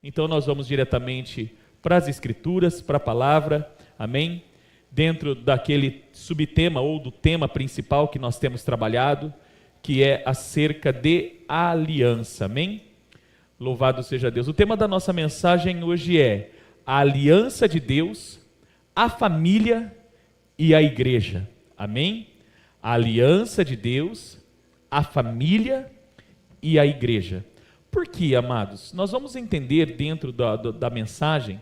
Então nós vamos diretamente para as Escrituras, para a palavra, amém? Dentro daquele subtema ou do tema principal que nós temos trabalhado, que é acerca de aliança, amém? Louvado seja Deus. O tema da nossa mensagem hoje é a aliança de Deus, a família e a igreja, amém? A aliança de Deus, a família e a igreja. Por quê, amados? Nós vamos entender dentro da mensagem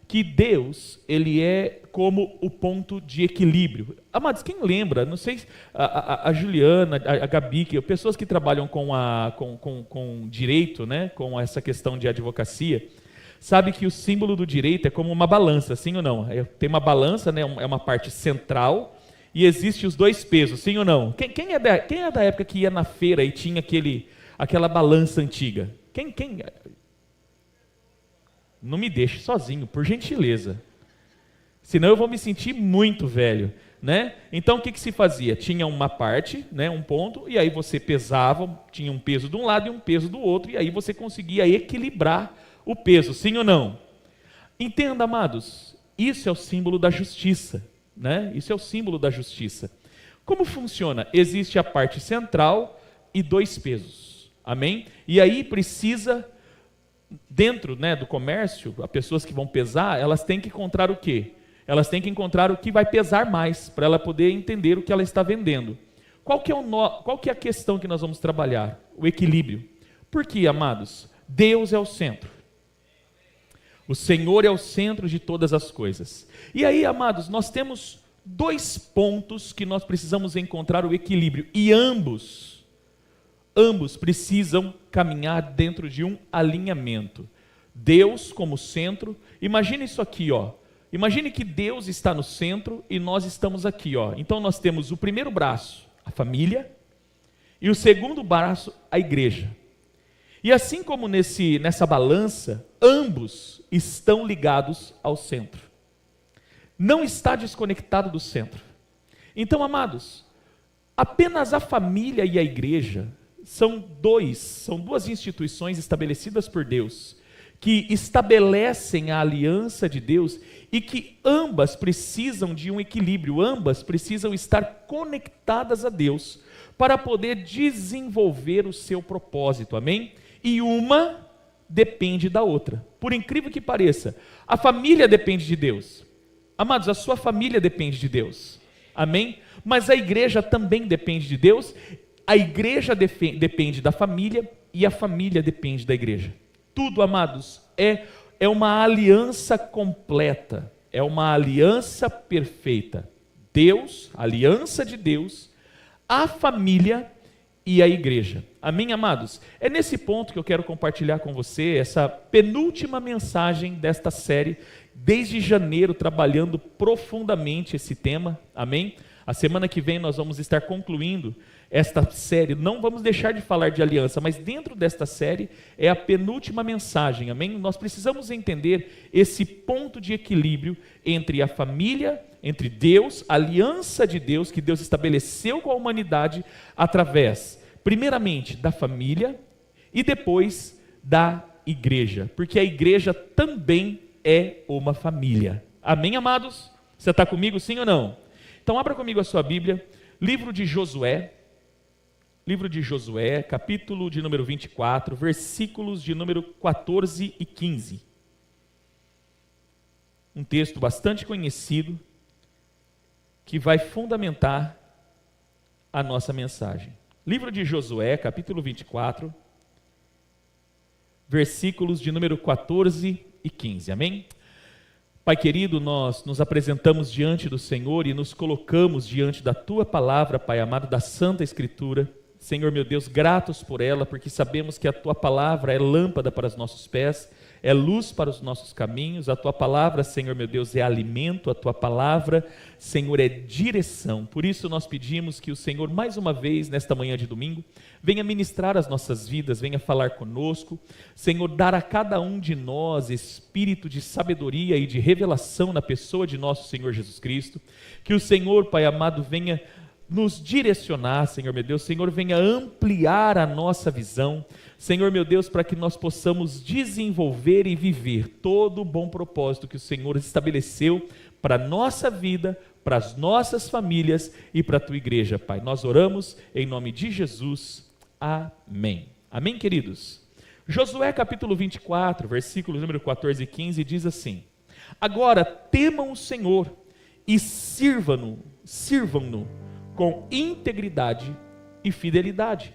que Deus, ele é como o ponto de equilíbrio. Amados, quem lembra, não sei, a Juliana, a Gabi, pessoas que trabalham com direito, né, com essa questão de advocacia, sabe que o símbolo do direito é como uma balança, sim ou não? Tem uma balança, né, é uma parte central, e existe os dois pesos, sim ou não? Quem é da época que ia na feira e tinha aquela balança antiga? Quem? Não me deixe sozinho, por gentileza. Senão eu vou me sentir muito velho, né? Então o que se fazia? Tinha uma parte, né, um ponto, e aí você pesava, tinha um peso de um lado e um peso do outro, e aí você conseguia equilibrar o peso, sim ou não? Entenda, amados, isso é o símbolo da justiça, né? Isso é o símbolo da justiça. Como funciona? Existe a parte central e dois pesos, amém? E aí precisa, dentro, né, do comércio, as pessoas que vão pesar, elas têm que encontrar o quê? Elas têm que encontrar o que vai pesar mais, para ela poder entender o que ela está vendendo. Qual que é a questão que nós vamos trabalhar? O equilíbrio. Por quê, amados? Deus é o centro. O Senhor é o centro de todas as coisas. E aí, amados, nós temos dois pontos que nós precisamos encontrar o equilíbrio. E ambos precisam caminhar dentro de um alinhamento. Deus como centro. Imagine isso aqui, ó. Imagine que Deus está no centro e nós estamos aqui, ó. Então nós temos o primeiro braço, a família, e o segundo braço, a igreja. E assim como nessa balança, ambos estão ligados ao centro. Não está desconectado do centro. Então, amados, apenas a família e a igreja são duas instituições estabelecidas por Deus, que estabelecem a aliança de Deus e que ambas precisam de um equilíbrio, ambas precisam estar conectadas a Deus para poder desenvolver o seu propósito, amém? E uma depende da outra. Por incrível que pareça, a família depende de Deus. Amados, a sua família depende de Deus, amém? Mas a igreja também depende de Deus. A igreja depende da família e a família depende da igreja. Tudo, amados, é uma aliança completa, é uma aliança perfeita. Deus, a aliança de Deus, a família e a igreja. Amém, amados? É nesse ponto que eu quero compartilhar com você essa penúltima mensagem desta série, desde janeiro, trabalhando profundamente esse tema, amém? A semana que vem nós vamos estar concluindo esta série, não vamos deixar de falar de aliança, mas dentro desta série é a penúltima mensagem, amém? Nós precisamos entender esse ponto de equilíbrio entre a família, entre Deus, a aliança de Deus, que Deus estabeleceu com a humanidade através, primeiramente, da família e depois da igreja, porque a igreja também é uma família, amém, amados? Você está comigo, sim ou não? Então abra comigo a sua Bíblia, livro de Josué, capítulo de número 24, versículos de número 14 e 15. Um texto bastante conhecido, que vai fundamentar a nossa mensagem. Livro de Josué, capítulo 24, versículos de número 14 e 15, amém? Pai querido, nós nos apresentamos diante do Senhor e nos colocamos diante da Tua palavra, Pai amado, da Santa Escritura. Senhor meu Deus, gratos por ela, porque sabemos que a Tua palavra é lâmpada para os nossos pés, é luz para os nossos caminhos. A Tua palavra, Senhor meu Deus, é alimento. A Tua palavra, Senhor, é direção. Por isso nós pedimos que o Senhor, mais uma vez, nesta manhã de domingo, venha ministrar as nossas vidas, venha falar conosco. Senhor, dar a cada um de nós espírito de sabedoria e de revelação na pessoa de nosso Senhor Jesus Cristo. Que o Senhor, Pai amado, venha nos direcionar, Senhor meu Deus. Senhor, venha ampliar a nossa visão, Senhor meu Deus, para que nós possamos desenvolver e viver todo o bom propósito que o Senhor estabeleceu para a nossa vida, para as nossas famílias e para a tua igreja, Pai. Nós oramos em nome de Jesus. Amém. Amém, queridos? Josué capítulo 24, versículos número 14 e 15 diz assim: agora temam o Senhor e sirvam-no com integridade e fidelidade.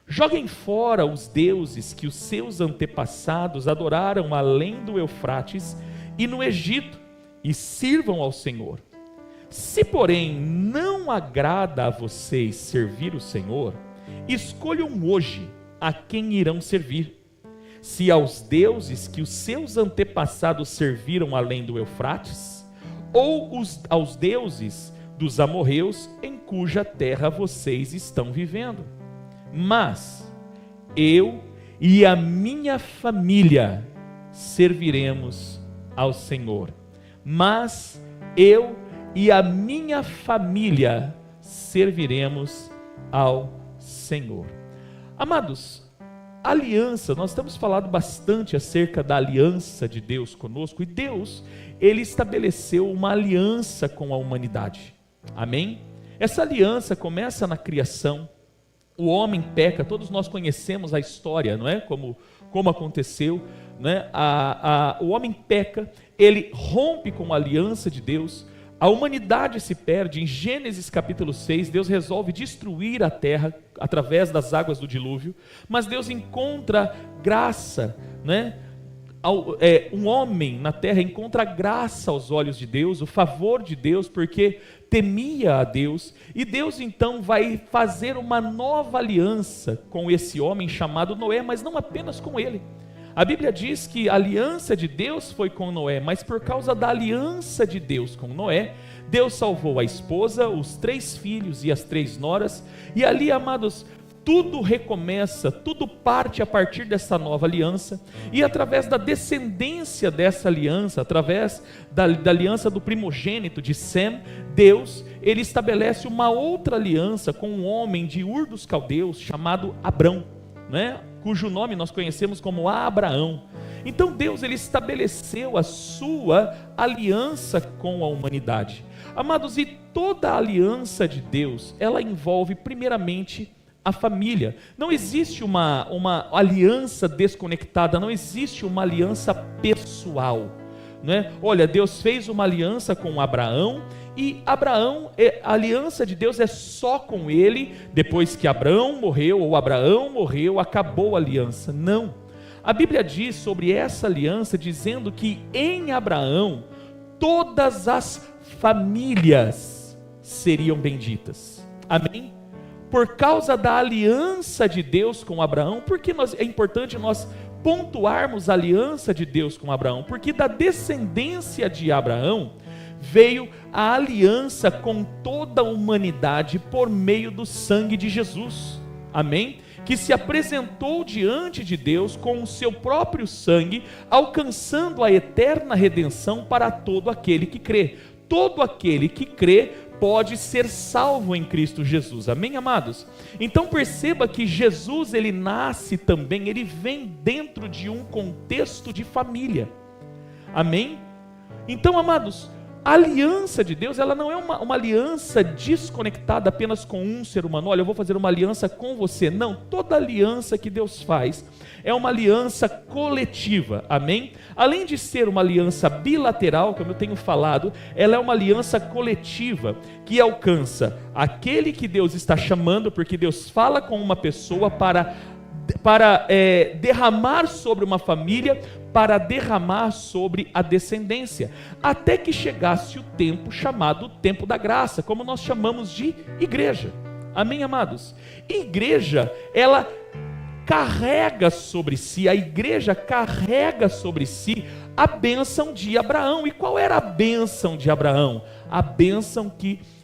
Joguem fora os deuses que os seus antepassados adoraram além do Eufrates e no Egito, e sirvam ao Senhor. Se, porém, não agrada a vocês servir o Senhor, escolham hoje a quem irão servir. Se aos deuses que os seus antepassados serviram além do Eufrates, ou aos deuses dos amorreus em cuja terra vocês estão vivendo. Mas eu e a minha família serviremos ao Senhor. Mas eu e a minha família serviremos ao Senhor. Amados, aliança, nós estamos falando bastante acerca da aliança de Deus conosco, e Deus, Ele estabeleceu uma aliança com a humanidade, amém? Essa aliança começa na criação. O homem peca, todos nós conhecemos a história, não é? Como aconteceu, né? O homem peca, ele rompe com a aliança de Deus, a humanidade se perde. Em Gênesis capítulo 6, Deus resolve destruir a terra através das águas do dilúvio, mas Deus encontra graça, né? Um homem na terra encontra graça aos olhos de Deus, o favor de Deus, porque temia a Deus, e Deus então vai fazer uma nova aliança com esse homem chamado Noé, mas não apenas com ele. A Bíblia diz que a aliança de Deus foi com Noé, mas por causa da aliança de Deus com Noé, Deus salvou a esposa, os 3 filhos e as 3 noras, e ali, amados, tudo recomeça, tudo parte a partir dessa nova aliança, e através da descendência dessa aliança, através da aliança do primogênito de Sem, Deus, Ele estabelece uma outra aliança com um homem de Ur dos Caldeus, chamado Abrão, né? Cujo nome nós conhecemos como Abraão. Então Deus, Ele estabeleceu a sua aliança com a humanidade. Amados, e toda a aliança de Deus, ela envolve primeiramente a família. Não existe uma aliança desconectada, não existe uma aliança pessoal, né? Olha, Deus fez uma aliança com Abraão, e Abraão, a aliança de Deus é só com ele. Depois que Abraão morreu, acabou a aliança. Não, a Bíblia diz sobre essa aliança, dizendo que em Abraão todas as famílias seriam benditas, amém? Por causa da aliança de Deus com Abraão. Porque é importante nós pontuarmos a aliança de Deus com Abraão? Porque da descendência de Abraão veio a aliança com toda a humanidade por meio do sangue de Jesus, amém? Que se apresentou diante de Deus com o seu próprio sangue, alcançando a eterna redenção para todo aquele que crê. Todo aquele que crê pode ser salvo em Cristo Jesus, amém, amados? Então perceba que Jesus, ele nasce também, ele vem dentro de um contexto de família, amém? Então, amados, a aliança de Deus, ela não é uma aliança desconectada apenas com um ser humano. Olha, eu vou fazer uma aliança com você. Não, toda aliança que Deus faz é uma aliança coletiva, amém? Além de ser uma aliança bilateral, como eu tenho falado, ela é uma aliança coletiva, que alcança aquele que Deus está chamando, porque Deus fala com uma pessoa para derramar sobre uma família, para derramar sobre a descendência, até que chegasse o tempo chamado tempo da graça, como nós chamamos de igreja, amém, amados? Igreja, ela carrega sobre si, a igreja carrega sobre si a bênção de Abraão. E qual era a bênção de Abraão? A bênção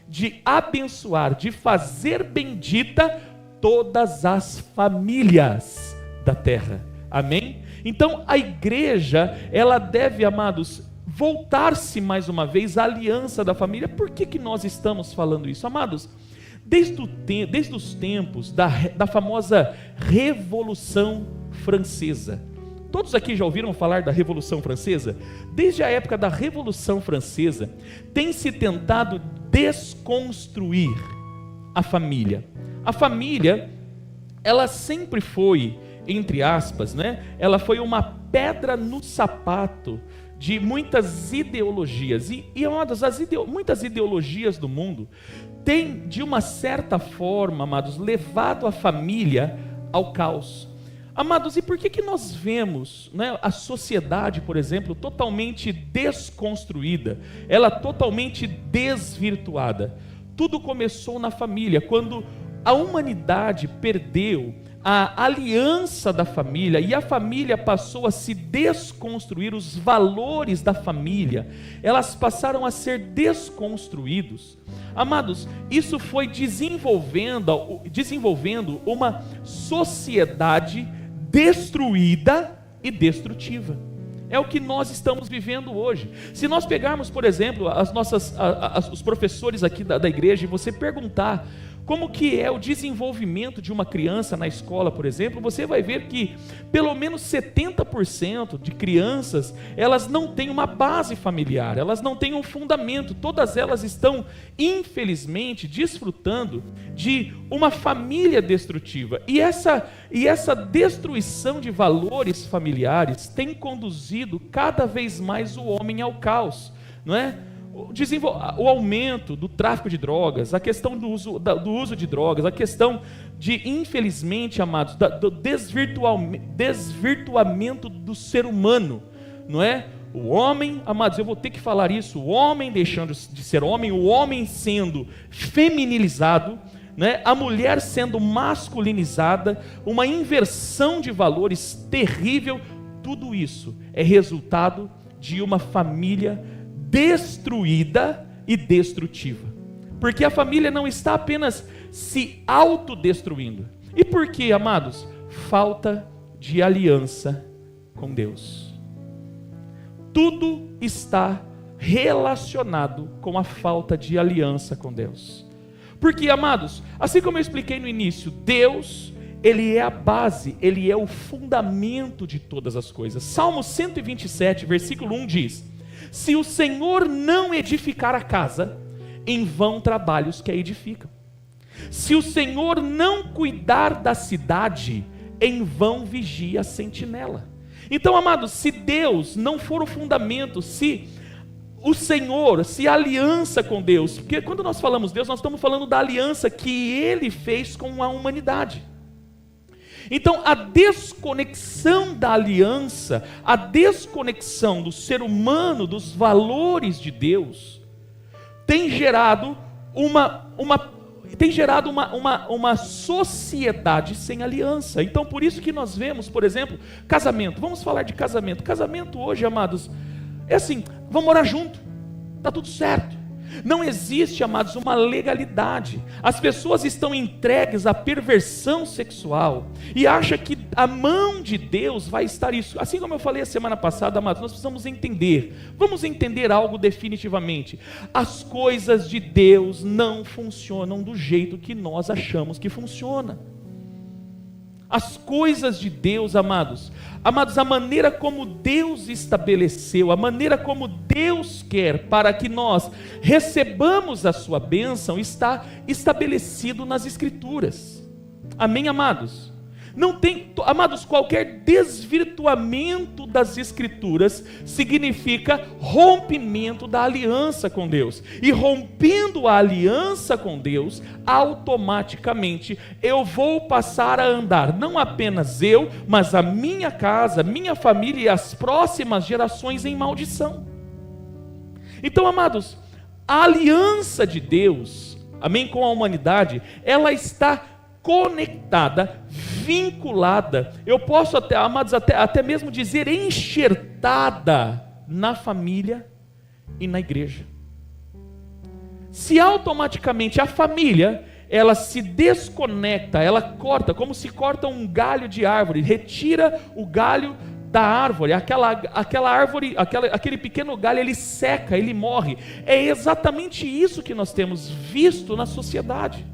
de abençoar, de fazer bendita todas as famílias da terra, amém? Então a igreja, ela deve, amados, voltar-se mais uma vez à aliança da família. Por que nós estamos falando isso, amados? Desde os tempos da famosa Revolução Francesa. Todos aqui já ouviram falar da Revolução Francesa? Desde a época da Revolução Francesa, tem se tentado desconstruir a família. A família, ela sempre foi, entre aspas, né? Ela foi uma pedra no sapato de muitas ideologias. Muitas ideologias do mundo têm, de uma certa forma, amados, levado a família ao caos. Amados, e por que nós vemos, né, a sociedade, por exemplo, totalmente desconstruída, ela totalmente desvirtuada? Tudo começou na família, quando a humanidade perdeu a aliança da família e a família passou a se desconstruir, os valores da família, elas passaram a ser desconstruídos. Amados, isso foi desenvolvendo uma sociedade destruída e destrutiva. É o que nós estamos vivendo hoje. Se nós pegarmos, por exemplo, os professores aqui da igreja e você perguntar como que é o desenvolvimento de uma criança na escola, por exemplo, você vai ver que pelo menos 70% de crianças, elas não têm uma base familiar, elas não têm um fundamento, todas elas estão, infelizmente, desfrutando de uma família destrutiva, e essa destruição de valores familiares tem conduzido cada vez mais o homem ao caos, não é? O aumento do tráfico de drogas, a questão do uso de drogas, a questão de, infelizmente, amados, do desvirtuamento do ser humano, não é? O homem, amados, eu vou ter que falar isso, o homem deixando de ser homem, o homem sendo feminilizado, né? A mulher sendo masculinizada, uma inversão de valores terrível. Tudo isso é resultado de uma família destruída e destrutiva, porque a família não está apenas se autodestruindo. E por quê, amados? Falta de aliança com Deus. Tudo está relacionado com a falta de aliança com Deus. Porque, amados, assim como eu expliquei no início, Deus, Ele é a base, Ele é o fundamento de todas as coisas. Salmo 127, versículo 1 diz: se o Senhor não edificar a casa, em vão trabalham os que a edificam. Se o Senhor não cuidar da cidade, em vão vigia a sentinela. Então, amados, se Deus não for o fundamento, se o Senhor, se a aliança com Deus, porque quando nós falamos Deus, nós estamos falando da aliança que Ele fez com a humanidade. Então, a desconexão da aliança, a desconexão do ser humano dos valores de Deus, tem gerado uma sociedade sem aliança. Então, por isso que nós vemos, por exemplo, casamento. Vamos falar de casamento. Casamento hoje, amados, é assim: vamos morar junto, está tudo certo. Não existe, amados, uma legalidade. As pessoas estão entregues à perversão sexual e acham que a mão de Deus vai estar isso. Assim como eu falei a semana passada, amados, nós precisamos entender. Vamos entender algo definitivamente. As coisas de Deus não funcionam do jeito que nós achamos que funciona. As coisas de Deus, amados, a maneira como Deus estabeleceu, a maneira como Deus quer para que nós recebamos a sua bênção, está estabelecido nas Escrituras. Amém, amados? Não tem, amados, qualquer desvirtuamento das Escrituras significa rompimento da aliança com Deus. E rompendo a aliança com Deus, automaticamente eu vou passar a andar, não apenas eu, mas a minha casa, minha família e as próximas gerações em maldição. Então, amados, a aliança de Deus, amém, com a humanidade, ela está conectada, vinculada, eu posso até, amados, até mesmo dizer enxertada na família e na igreja. Se automaticamente a família, ela se desconecta, ela corta, como se corta um galho de árvore, retira o galho da árvore, aquela árvore, aquele pequeno galho, ele seca, ele morre. É exatamente isso que nós temos visto na sociedade.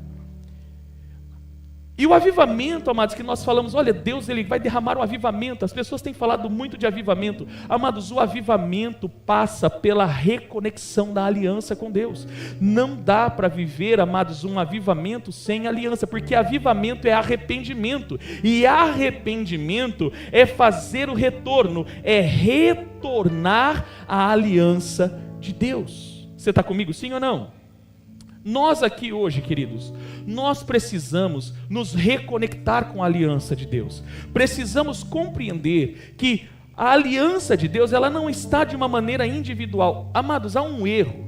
E o avivamento, amados, que nós falamos, olha, Deus ele vai derramar um avivamento. As pessoas têm falado muito de avivamento. Amados, o avivamento passa pela reconexão da aliança com Deus. Não dá para viver, amados, um avivamento sem aliança, porque avivamento é arrependimento. E arrependimento é fazer o retorno, é retornar à aliança de Deus. Você está comigo, sim ou não? Nós aqui hoje, queridos, nós precisamos nos reconectar com a aliança de Deus. Precisamos compreender que a aliança de Deus, ela não está de uma maneira individual. Amados, há um erro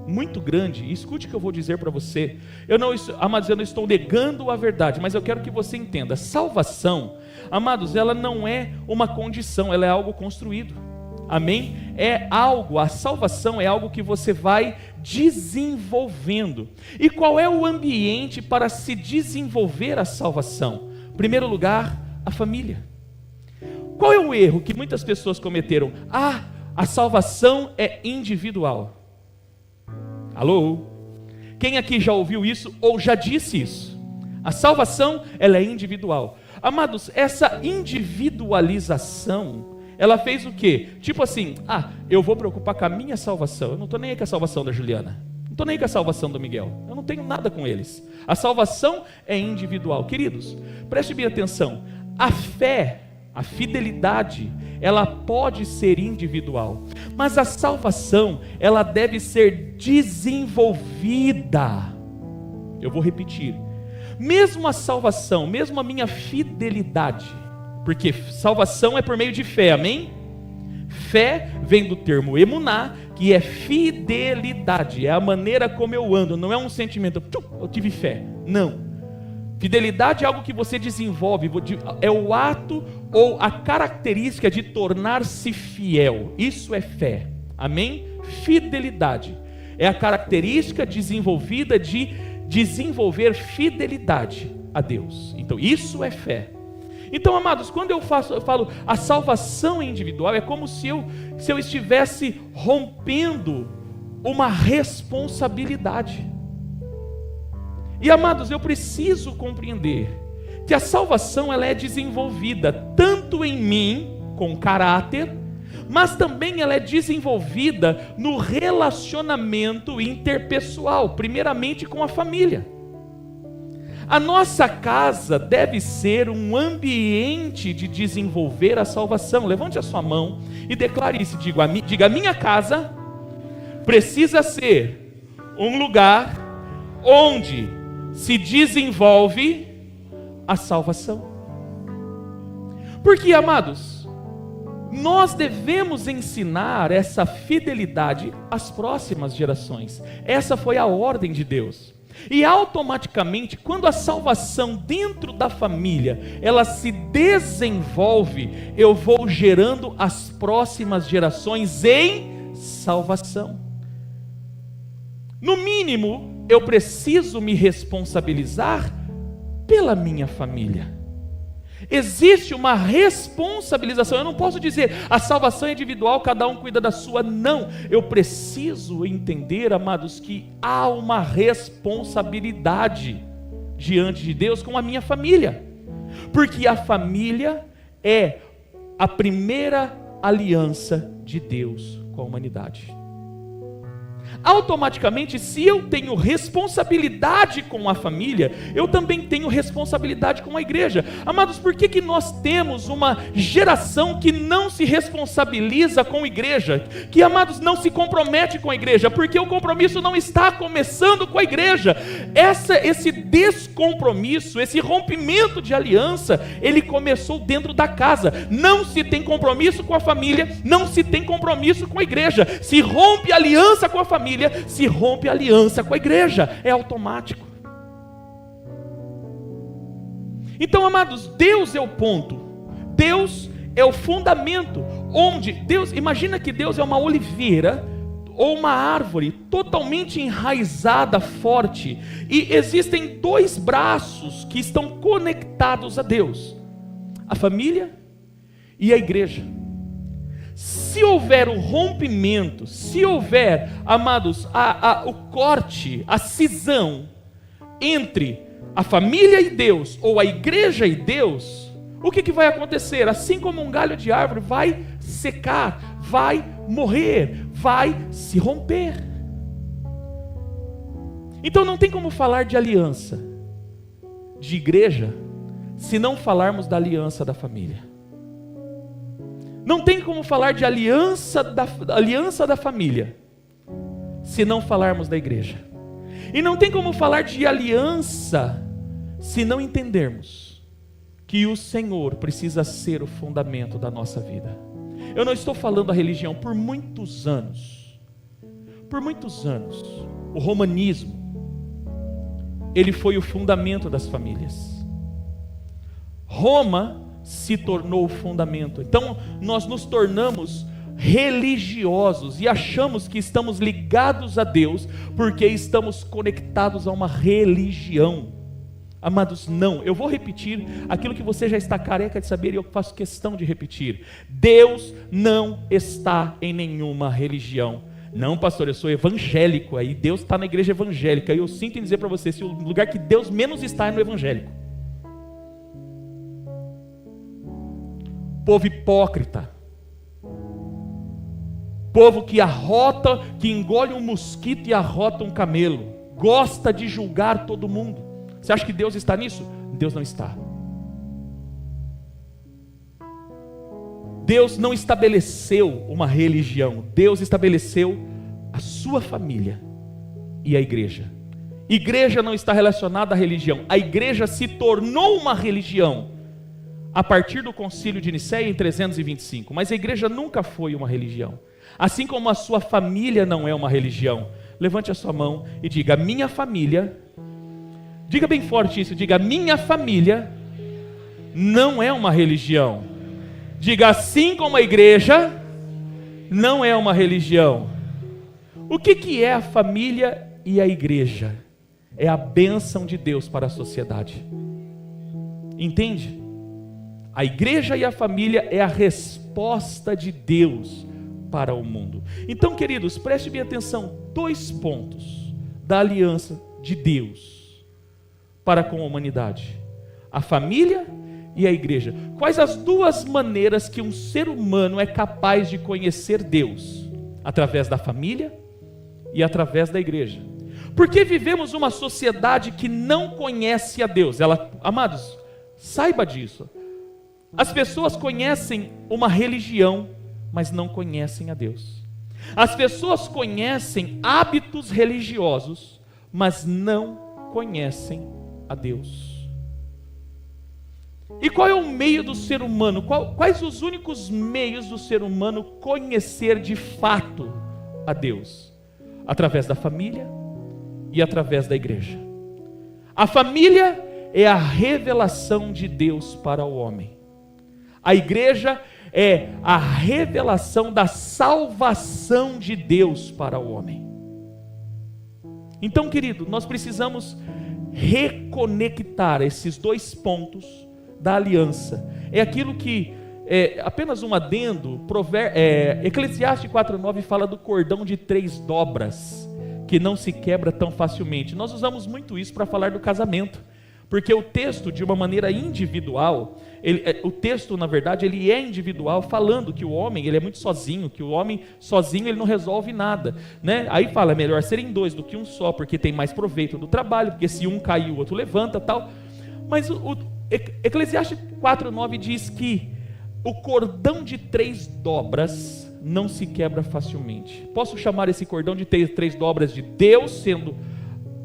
muito grande, e escute o que eu vou dizer para você. Amados, eu não estou negando a verdade, mas eu quero que você entenda. Salvação, amados, ela não é uma condição, ela é algo construído. Amém? A salvação é algo que você vai desenvolvendo. E qual é o ambiente para se desenvolver a salvação? Em primeiro lugar, a família. Qual é o erro que muitas pessoas cometeram? A salvação é individual. Alô? Quem aqui já ouviu isso ou já disse isso? A salvação, ela é individual. Amados, essa individualização, ela fez o quê? Tipo assim, eu vou preocupar com a minha salvação. Eu não estou nem aí com a salvação da Juliana. Não estou nem aí com a salvação do Miguel. Eu não tenho nada com eles. A salvação é individual. Queridos, preste bem atenção. A fé, a fidelidade, ela pode ser individual. Mas a salvação, ela deve ser desenvolvida. Eu vou repetir. Mesmo a salvação, mesmo a minha fidelidade, porque salvação é por meio de fé, amém? Fé vem do termo emuná, que é fidelidade, é a maneira como eu ando, não é um sentimento, eu tive fé, não. Fidelidade é algo que você desenvolve, é o ato ou a característica de tornar-se fiel, isso é fé, amém? Fidelidade é a característica desenvolvida de desenvolver fidelidade a Deus, então isso é fé. Então, amados, quando eu falo a salvação individual, é como se eu estivesse rompendo uma responsabilidade. E, amados, eu preciso compreender que a salvação ela é desenvolvida tanto em mim, com caráter, mas também ela é desenvolvida no relacionamento interpessoal, primeiramente com a família. A nossa casa deve ser um ambiente de desenvolver a salvação. Levante a sua mão e declare isso. Diga, a minha casa precisa ser um lugar onde se desenvolve a salvação. Porque, amados, nós devemos ensinar essa fidelidade às próximas gerações. Essa foi a ordem de Deus. E automaticamente, quando a salvação dentro da família, ela se desenvolve, eu vou gerando as próximas gerações em salvação. No mínimo, eu preciso me responsabilizar pela minha família. Existe uma responsabilização. Eu não posso dizer a salvação é individual, cada um cuida da sua. Não, eu preciso entender, amados, que há uma responsabilidade diante de Deus com a minha família, porque a família é a primeira aliança de Deus com a humanidade. Automaticamente, se eu tenho responsabilidade com a família, eu também tenho responsabilidade com a igreja. Amados, por que nós temos uma geração que não se responsabiliza com a igreja? Que, amados, não se compromete com a igreja? Porque o compromisso não está começando com a igreja. Esse descompromisso, esse rompimento de aliança, ele começou dentro da casa. Não se tem compromisso com a família, não se tem compromisso com a igreja. Se rompe a aliança com a família, se rompe a aliança com a igreja, é automático. Então, amados, Deus é o ponto, Deus é o fundamento, onde Deus, imagina que Deus é uma oliveira, ou uma árvore totalmente enraizada, forte, e existem dois braços que estão conectados a Deus, a família e a igreja. Se houver o rompimento, se houver, amados, o corte, a cisão entre a família e Deus, ou a igreja e Deus, o que vai acontecer? Assim como um galho de árvore vai secar, vai morrer, vai se romper. Então não tem como falar de aliança de igreja se não falarmos da aliança da família. Não tem como falar de aliança da família se não falarmos da igreja. E não tem como falar de aliança se não entendermos que o Senhor precisa ser o fundamento da nossa vida. Eu não estou falando da religião. Por muitos anos, o romanismo, ele foi o fundamento das famílias. Roma se tornou o fundamento. Então nós nos tornamos religiosos e achamos que estamos ligados a Deus porque estamos conectados a uma religião. Amados, não. Eu vou repetir aquilo que você já está careca de saber e eu faço questão de repetir. Deus não está em nenhuma religião. Não, pastor, eu sou evangélico, aí Deus está na igreja evangélica. E eu sinto em dizer para você, se o lugar que Deus menos está é no evangélico. Povo hipócrita, povo que arrota, que engole um mosquito e arrota um camelo, gosta de julgar todo mundo. Você acha que Deus está nisso? Deus não está. Deus não estabeleceu uma religião. Deus estabeleceu a sua família e a igreja. Igreja não está relacionada à religião. A igreja se tornou uma religião a partir do concílio de Nicéia em 325. Mas a igreja nunca foi uma religião. Assim como a sua família não é uma religião. Levante a sua mão e diga: minha família... Diga bem forte isso, diga: minha família não é uma religião. Diga: assim como a igreja não é uma religião. O que é a família e a igreja? É a bênção de Deus para a sociedade. Entende? A igreja e a família é a resposta de Deus para o mundo. Então, queridos, preste bem atenção, 2 pontos da aliança de Deus para com a humanidade: a família e a igreja. Quais as 2 maneiras que um ser humano é capaz de conhecer Deus? Através da família e através da igreja. Porque vivemos uma sociedade que não conhece a Deus. Amados, saiba disso. As pessoas conhecem uma religião, mas não conhecem a Deus. As pessoas conhecem hábitos religiosos, mas não conhecem a Deus. E qual é o meio do ser humano? Quais os únicos meios do ser humano conhecer de fato a Deus? Através da família e através da igreja. A família é a revelação de Deus para o homem. A igreja é a revelação da salvação de Deus para o homem. Então, querido, nós precisamos reconectar esses 2 pontos da aliança. É aquilo que, apenas um adendo, Eclesiastes 4:9 fala do cordão de 3 dobras, que não se quebra tão facilmente. Nós usamos muito isso para falar do casamento, porque o texto, de uma maneira individual, o texto, na verdade, ele é individual, falando que o homem, ele é muito sozinho, que o homem sozinho ele não resolve nada, né? Aí fala, é melhor serem 2 do que um só, porque tem mais proveito do trabalho, porque se um cair, o outro levanta, tal. Mas o Eclesiastes 4:9 diz que o cordão de 3 dobras não se quebra facilmente. Posso chamar esse cordão de 3 dobras de Deus sendo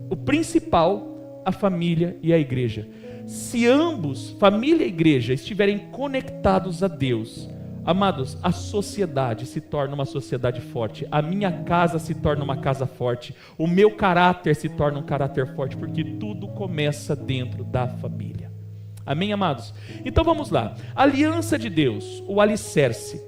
o principal, a família e a igreja. Se ambos, família e igreja, estiverem conectados a Deus, amados, a sociedade se torna uma sociedade forte, a minha casa se torna uma casa forte, o meu caráter se torna um caráter forte, porque tudo começa dentro da família. Amém, amados? Então vamos lá. Aliança de Deus, o alicerce.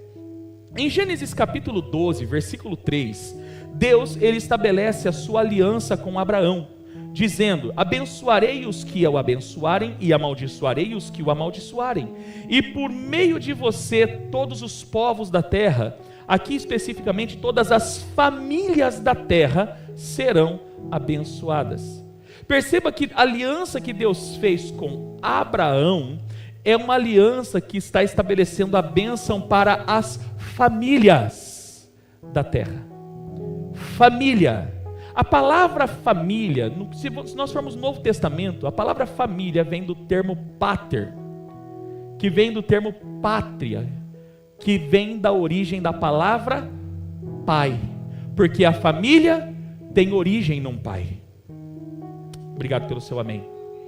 Em Gênesis capítulo 12, versículo 3, Deus, ele estabelece a sua aliança com Abraão, dizendo: abençoarei os que o abençoarem e amaldiçoarei os que o amaldiçoarem, e por meio de você todos os povos da terra, aqui especificamente todas as famílias da terra, serão abençoadas. Perceba que a aliança que Deus fez com Abraão é uma aliança que está estabelecendo a bênção para as famílias da terra. Família. A palavra família, se nós formos no Novo Testamento, a palavra família vem do termo pater, que vem do termo pátria, que vem da origem da palavra pai, porque a família tem origem num pai. Obrigado pelo seu amém.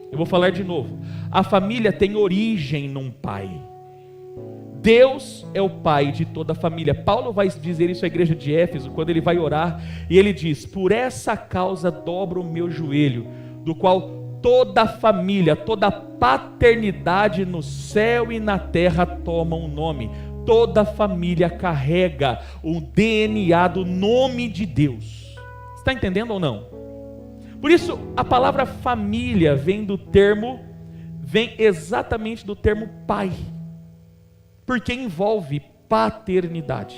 Eu vou falar de novo. A família tem origem num pai. Deus é o pai de toda a família. Paulo vai dizer isso à igreja de Éfeso, quando ele vai orar, e ele diz: por essa causa dobro o meu joelho, do qual toda a família, toda a paternidade no céu e na terra tomam o nome. Toda a família carrega o DNA do nome de Deus. Está entendendo ou não? Por isso, a palavra família vem exatamente do termo pai, porque envolve paternidade.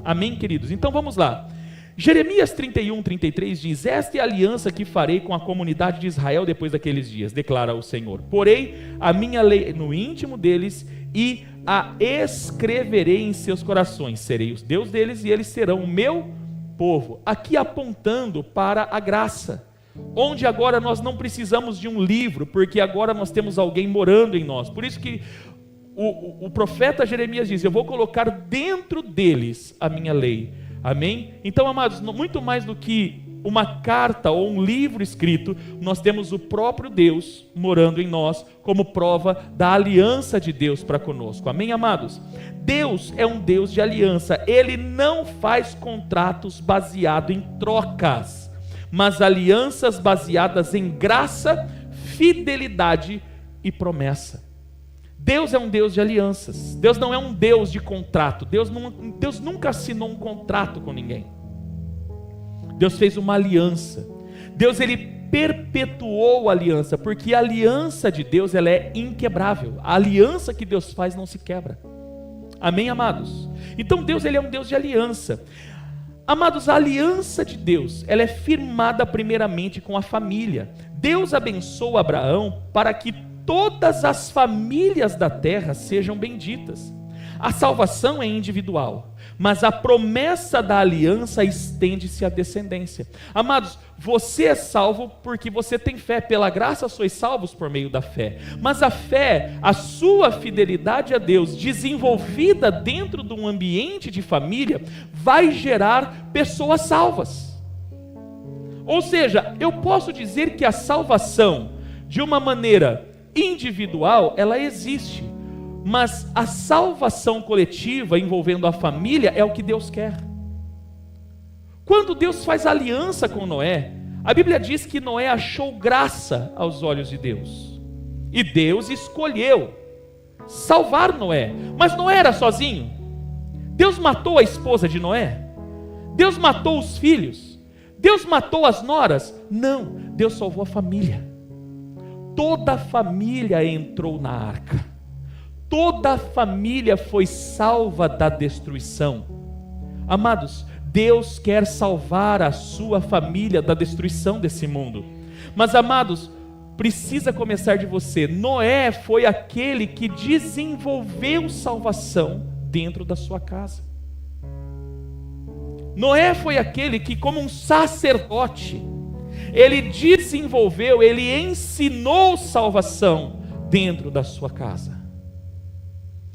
Amém, queridos? Então vamos lá. Jeremias 31:33 diz: esta é a aliança que farei com a comunidade de Israel depois daqueles dias, declara o Senhor. Porei a minha lei no íntimo deles e a escreverei em seus corações. Serei o Deus deles e eles serão o meu povo. Aqui apontando para a graça, onde agora nós não precisamos de um livro, porque agora nós temos alguém morando em nós. Por isso que o profeta Jeremias diz: eu vou colocar dentro deles a minha lei. Amém? Então, amados, muito mais do que uma carta ou um livro escrito, nós temos o próprio Deus morando em nós, como prova da aliança de Deus para conosco. Amém, amados? Deus é um Deus de aliança. Ele não faz contratos baseados em trocas, mas alianças baseadas em graça, fidelidade e promessa. Deus é um Deus de alianças. Deus não é um Deus de contrato. Deus nunca assinou um contrato com ninguém. Deus fez uma aliança. Deus, ele perpetuou a aliança, porque a aliança de Deus, ela é inquebrável. A aliança que Deus faz não se quebra. Amém, amados? Então Deus, ele é um Deus de aliança. Amados, a aliança de Deus, ela é firmada primeiramente com a família. Deus abençoou Abraão para que todas as famílias da terra sejam benditas. A salvação é individual, mas a promessa da aliança estende-se à descendência. Amados, você é salvo porque você tem fé. Pela graça sois salvos por meio da fé. Mas a fé, a sua fidelidade a Deus, desenvolvida dentro de um ambiente de família, vai gerar pessoas salvas. Ou seja, eu posso dizer que a salvação, de uma maneira individual, ela existe, mas a salvação coletiva envolvendo a família é o que Deus quer. Quando Deus faz aliança com Noé, a Bíblia diz que Noé achou graça aos olhos de Deus, e Deus escolheu salvar Noé. Mas Noé era sozinho? Deus matou a esposa de Noé? Deus matou os filhos? Deus matou as noras? Não, Deus salvou a família. Toda a família entrou na arca. Toda a família foi salva da destruição. Amados, Deus quer salvar a sua família da destruição desse mundo. Mas, amados, precisa começar de você. Noé foi aquele que desenvolveu salvação dentro da sua casa. Noé foi aquele que, como um sacerdote, ele desenvolveu, ele ensinou salvação dentro da sua casa.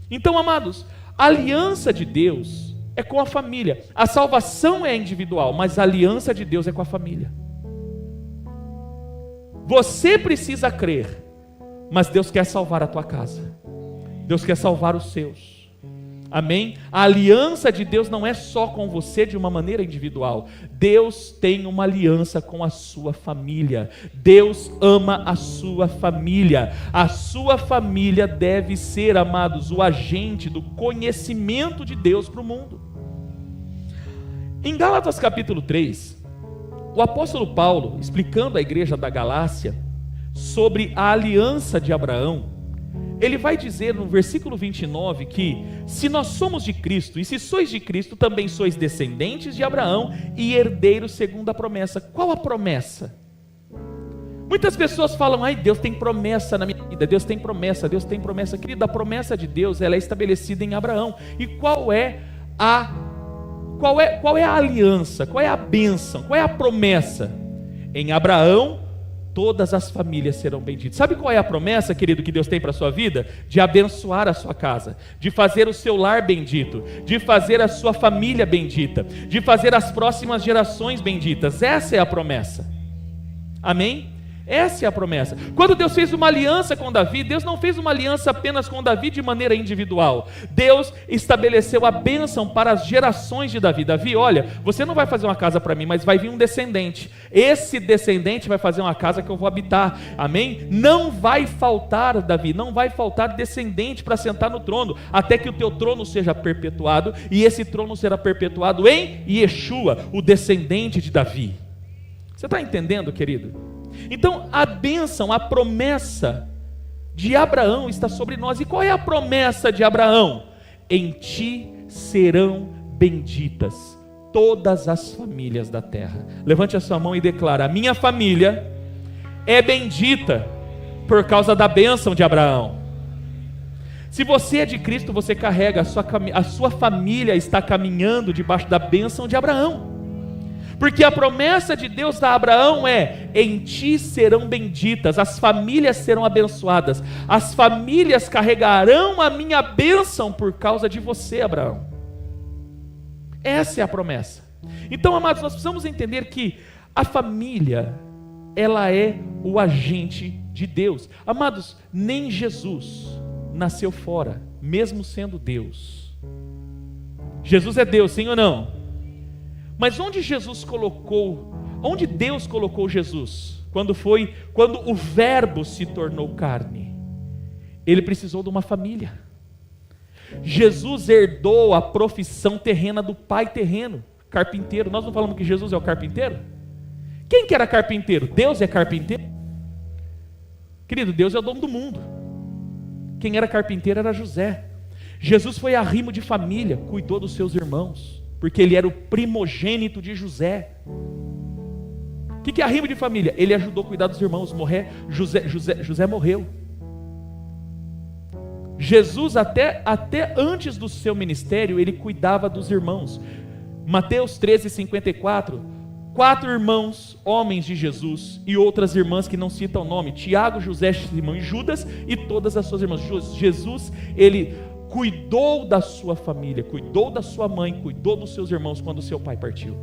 Então, amados, a aliança de Deus é com a família. A salvação é individual, mas a aliança de Deus é com a família. Você precisa crer, mas Deus quer salvar a tua casa. Deus quer salvar os seus. Amém? A aliança de Deus não é só com você de uma maneira individual. Deus tem uma aliança com a sua família. Deus ama a sua família. A sua família deve ser, amados, o agente do conhecimento de Deus para o mundo. Em Gálatas capítulo 3, o apóstolo Paulo, explicando à igreja da Galácia sobre a aliança de Abraão, ele vai dizer no versículo 29 que se nós somos de Cristo, e se sois de Cristo, também sois descendentes de Abraão e herdeiros segundo a promessa. Qual a promessa? Muitas pessoas falam, ai, Deus tem promessa na minha vida, Deus tem promessa, Deus tem promessa. Querido, a promessa de Deus, ela é estabelecida em Abraão. E qual é a aliança, qual é a bênção, qual é a promessa? Em Abraão, todas as famílias serão benditas. Sabe qual é a promessa, querido, que Deus tem para a sua vida? De abençoar a sua casa, de fazer o seu lar bendito, de fazer a sua família bendita, de fazer as próximas gerações benditas. Essa é a promessa. Amém? Essa é a promessa. Quando Deus fez uma aliança com Davi, Deus não fez uma aliança apenas com Davi de maneira individual. Deus estabeleceu a bênção para as gerações de Davi. Davi, olha, você não vai fazer uma casa para mim, mas vai vir um descendente. Esse descendente vai fazer uma casa que eu vou habitar. Amém? Não vai faltar, Davi, não vai faltar descendente para sentar no trono, até que o teu trono seja perpetuado, e esse trono será perpetuado em Yeshua, o descendente de Davi. Você está entendendo, querido? Então a bênção, a promessa de Abraão está sobre nós. E qual é a promessa de Abraão? Em ti serão benditas todas as famílias da terra. Levante a sua mão e declara: a minha família é bendita por causa da bênção de Abraão. Se você é de Cristo, você carrega, a sua família está caminhando debaixo da bênção de Abraão. Porque a promessa de Deus a Abraão é: em ti serão benditas, as famílias serão abençoadas, as famílias carregarão a minha bênção por causa de você, Abraão. Essa é a promessa. Então, amados, nós precisamos entender que a família, ela é o agente de Deus. Amados, nem Jesus nasceu fora, mesmo sendo Deus. Jesus é Deus, sim ou não? Mas onde Deus colocou Jesus? Quando o verbo se tornou carne, ele precisou de uma família. Jesus herdou a profissão terrena do pai terreno, carpinteiro. Nós não falamos que Jesus é o carpinteiro? Quem que era carpinteiro? Deus é carpinteiro? Querido, Deus é o dono do mundo. Quem era carpinteiro era José. Jesus foi arrimo de família, cuidou dos seus irmãos, porque ele era o primogênito de José. O que é arrimo de família? Ele ajudou a cuidar dos irmãos. José morreu. Jesus até antes do seu ministério, ele cuidava dos irmãos. Mateus 13:54, 4 irmãos, homens de Jesus, e outras irmãs que não citam o nome: Tiago, José, Simão e Judas, e todas as suas irmãs. Jesus, ele cuidou da sua família, cuidou da sua mãe, cuidou dos seus irmãos quando seu pai partiu.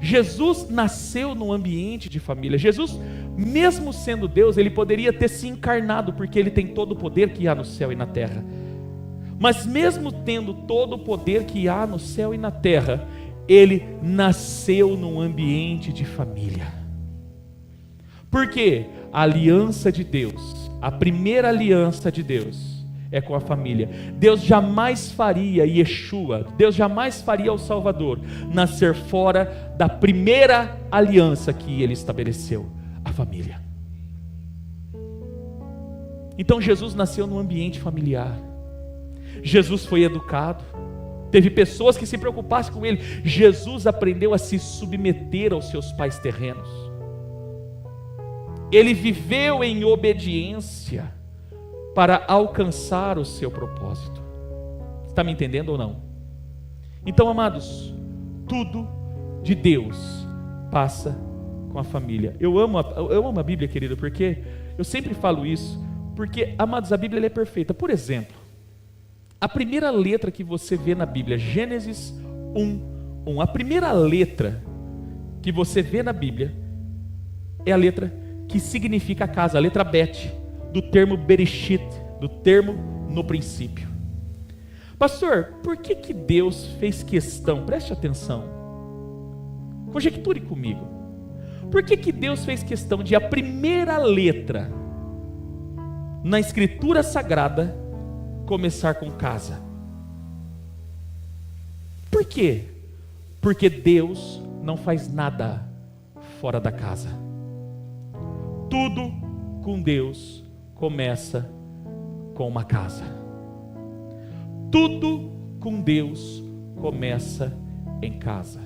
Jesus nasceu num ambiente de família. Jesus, mesmo sendo Deus, ele poderia ter se encarnado, porque ele tem todo o poder que há no céu e na terra. Mas mesmo tendo todo o poder que há no céu e na terra, ele nasceu num ambiente de família. Por quê? A aliança de Deus, a primeira aliança de Deus é com a família. Deus jamais faria Yeshua, Deus jamais faria o Salvador nascer fora da primeira aliança que ele estabeleceu, a família. Então Jesus nasceu num ambiente familiar. Jesus foi educado, teve pessoas que se preocupassem com ele. Jesus aprendeu a se submeter aos seus pais terrenos. Ele viveu em obediência para alcançar o seu propósito. Está me entendendo ou não? Então, amados, tudo de Deus passa com a família. Eu amo a Bíblia, querido, porque eu sempre falo isso, porque, amados, a Bíblia ela é perfeita. Por exemplo, a primeira letra que você vê na Bíblia, Gênesis 1:1, a primeira letra que você vê na Bíblia é a letra que significa casa, a letra Bet, do termo Bereshit, do termo no princípio. Pastor, por que Deus fez questão, preste atenção, conjecture comigo, por que Deus fez questão de a primeira letra na Escritura Sagrada começar com casa? Por quê? Porque Deus não faz nada fora da casa. Tudo com Deus começa com uma casa. Tudo com Deus começa em casa.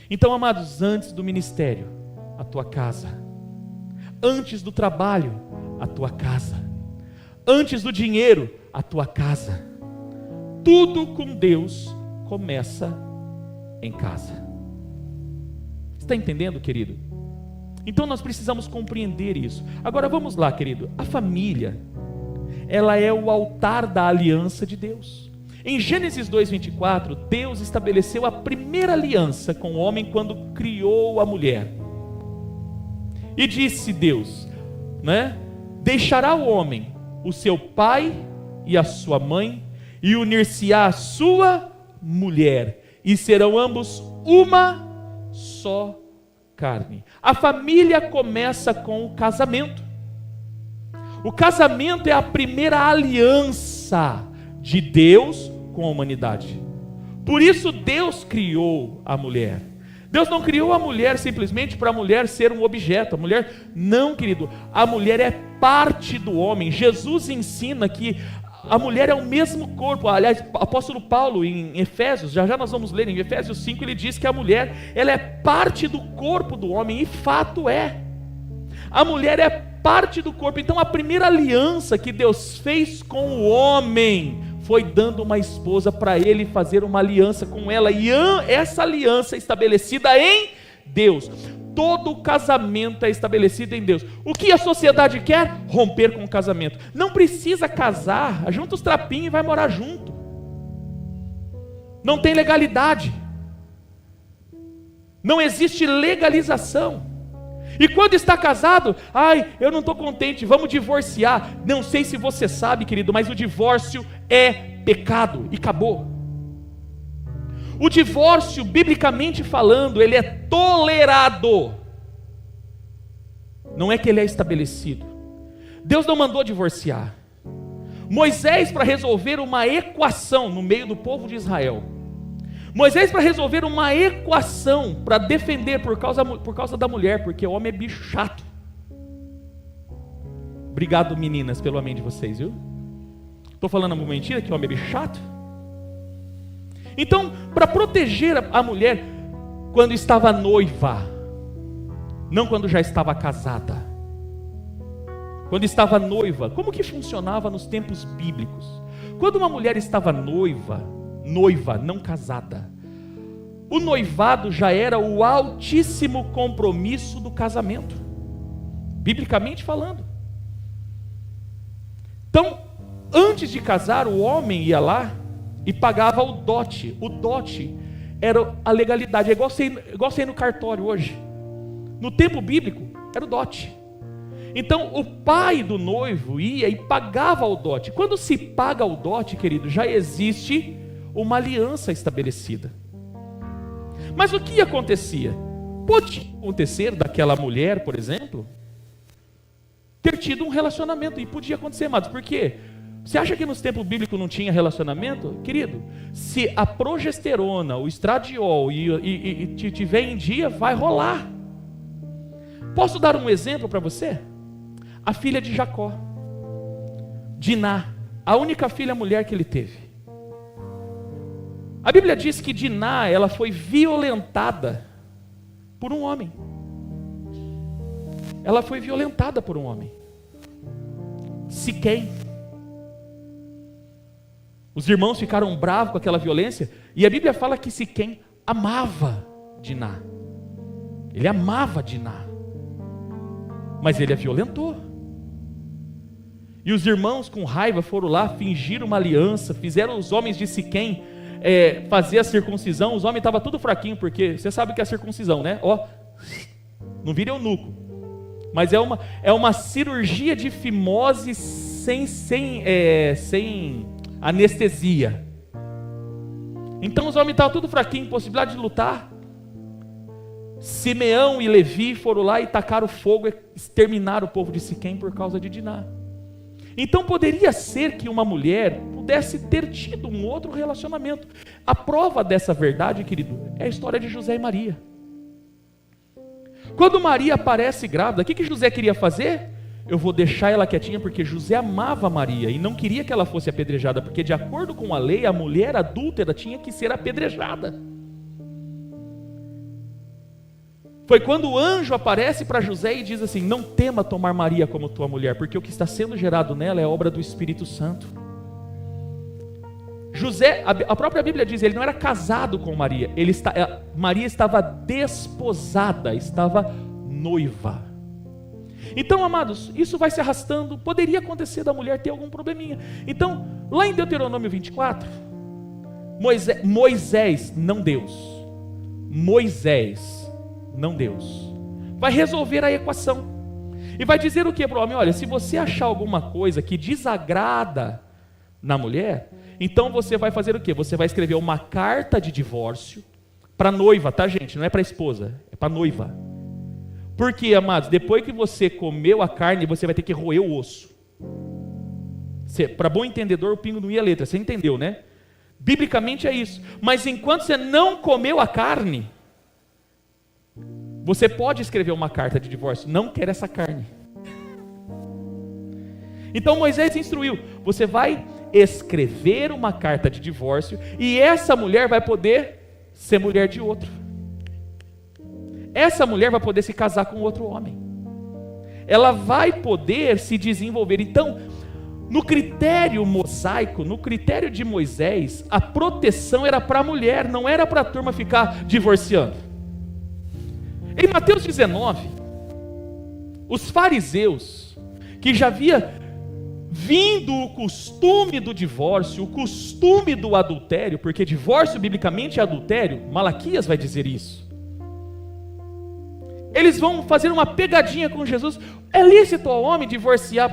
Então, amados, antes do ministério, a tua casa. Antes do trabalho, a tua casa. Antes do dinheiro, a tua casa. Tudo com Deus começa em casa. Está entendendo, querido? Então nós precisamos compreender isso. Agora vamos lá, querido. A família, ela é o altar da aliança de Deus. Em Gênesis 2:24, Deus estabeleceu a primeira aliança com o homem quando criou a mulher. E disse Deus, deixará o homem o seu pai e a sua mãe, e unir-se-á a sua mulher, e serão ambos uma só carne. A família começa com o casamento. O casamento é a primeira aliança de Deus com a humanidade. Por isso Deus criou a mulher. Deus não criou a mulher simplesmente para a mulher ser um objeto. A mulher, não, querido, a mulher é parte do homem. Jesus ensina que a mulher é o mesmo corpo. Aliás, o apóstolo Paulo em Efésios, já nós vamos ler em Efésios 5, ele diz que a mulher, ela é parte do corpo do homem, e fato é. A mulher é parte do corpo. Então a primeira aliança que Deus fez com o homem foi dando uma esposa para ele fazer uma aliança com ela, e essa aliança é estabelecida em Deus. Todo casamento é estabelecido em Deus. O que a sociedade quer? Romper com o casamento. Não precisa casar, junta os trapinhos e vai morar junto. Não tem legalidade. Não existe legalização. E quando está casado, eu não estou contente, vamos divorciar. Não sei se você sabe, querido, mas o divórcio é pecado e acabou. O divórcio, biblicamente falando, ele é tolerado. Não é que ele é estabelecido. Deus não mandou divorciar. Moisés, para resolver uma equação no meio do povo de Israel, Moisés, para resolver uma equação, para defender por causa da mulher, porque o homem é bicho chato. Obrigado, meninas, pelo amém de vocês, viu? Estou falando uma mentira que o homem é bicho chato? Então, para proteger a mulher quando estava noiva, não quando já estava casada. Quando estava noiva, como que funcionava nos tempos bíblicos? Quando uma mulher estava noiva, não casada, o noivado já era o altíssimo compromisso do casamento, biblicamente falando. Então, antes de casar, o homem ia lá e pagava o dote. O dote era a legalidade, é igual você ir no cartório hoje. No tempo bíblico, era o dote. Então, o pai do noivo ia e pagava o dote. Quando se paga o dote, querido, já existe uma aliança estabelecida. Mas o que acontecia? Pode acontecer daquela mulher, por exemplo, ter tido um relacionamento, e podia acontecer, amados, por quê? Você acha que nos tempos bíblicos não tinha relacionamento? Querido, se a progesterona, o estradiol e tiver em dia, vai rolar. Posso dar um exemplo para você? A filha de Jacó, Diná, a única filha mulher que ele teve. A Bíblia diz que Diná, ela foi violentada por um homem. Ela foi violentada por um homem. Siquém. Os irmãos ficaram bravos com aquela violência, e a Bíblia fala que Siquém amava Diná. Ele amava Diná, mas ele a violentou. E os irmãos com raiva foram lá, fingiram uma aliança, fizeram os homens de Siquém fazer a circuncisão. Os homens estavam tudo fraquinho, porque você sabe o que é a circuncisão, né? Não vira eunuco, mas é uma cirurgia de fimose sem anestesia. Então os homens estavam tudo fraquinhos, possibilidade de lutar. Simeão e Levi foram lá e tacaram fogo e exterminaram o povo de Siquém por causa de Diná. Então poderia ser que uma mulher pudesse ter tido um outro relacionamento. A prova dessa verdade, querido, é a história de José e Maria. Quando Maria aparece grávida, o que José queria fazer? Eu vou deixar ela quietinha, porque José amava Maria e não queria que ela fosse apedrejada, porque de acordo com a lei, a mulher adúltera tinha que ser apedrejada. Foi quando o anjo aparece para José e diz assim: não tema tomar Maria como tua mulher, porque o que está sendo gerado nela é obra do Espírito Santo. José, a própria Bíblia diz, ele não era casado com Maria, Maria estava desposada, estava noiva. Então, amados, isso vai se arrastando, poderia acontecer da mulher ter algum probleminha. Então, lá em Deuteronômio 24, Moisés, não Deus, Moisés, não Deus, vai resolver a equação, e vai dizer o que para o homem? Olha, se você achar alguma coisa que desagrada na mulher, então você vai fazer o quê? Você vai escrever uma carta de divórcio para noiva, tá, gente? Não é para esposa, é para noiva. Porque, amados, depois que você comeu a carne, você vai ter que roer o osso. Para bom entendedor, o pingo não ia letra, você entendeu, né? Biblicamente é isso. Mas enquanto você não comeu a carne, você pode escrever uma carta de divórcio. Não quero essa carne. Então Moisés instruiu: você vai escrever uma carta de divórcio, e essa mulher vai poder ser mulher de outro. Essa mulher vai poder se casar com outro homem. Ela vai poder se desenvolver. Então, no critério mosaico, no critério de Moisés, a proteção era para a mulher, não era para a turma ficar divorciando. Em Mateus 19, os fariseus, que já havia vindo o costume do divórcio, o costume do adultério, porque divórcio biblicamente é adultério, Malaquias vai dizer isso. Eles vão fazer uma pegadinha com Jesus. É lícito ao homem divorciar,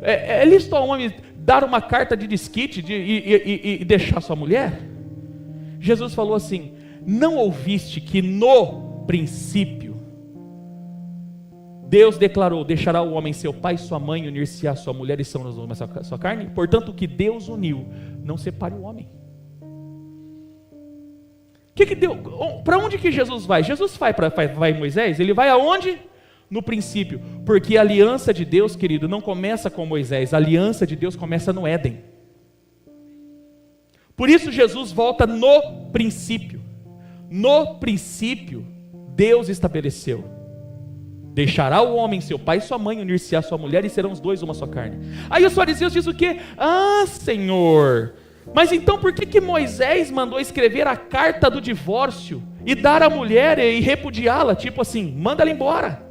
é lícito ao homem dar uma carta de desquite e deixar sua mulher? Jesus falou assim: não ouviste que no princípio Deus declarou: deixará o homem seu pai e sua mãe, e unir-se-á sua mulher, e são uma sua carne? Portanto, o que Deus uniu, não separe o homem. Para onde que Jesus vai? Jesus vai em Moisés? Ele vai aonde? No princípio. Porque a aliança de Deus, querido, não começa com Moisés. A aliança de Deus começa no Éden. Por isso Jesus volta no princípio. No princípio, Deus estabeleceu: deixará o homem seu pai e sua mãe, unir-se-á sua mulher, e serão os dois uma só carne. Aí os fariseus dizem o quê? Ah, Senhor, mas então por que Moisés mandou escrever a carta do divórcio e dar à mulher e repudiá-la? Tipo assim, manda ela embora.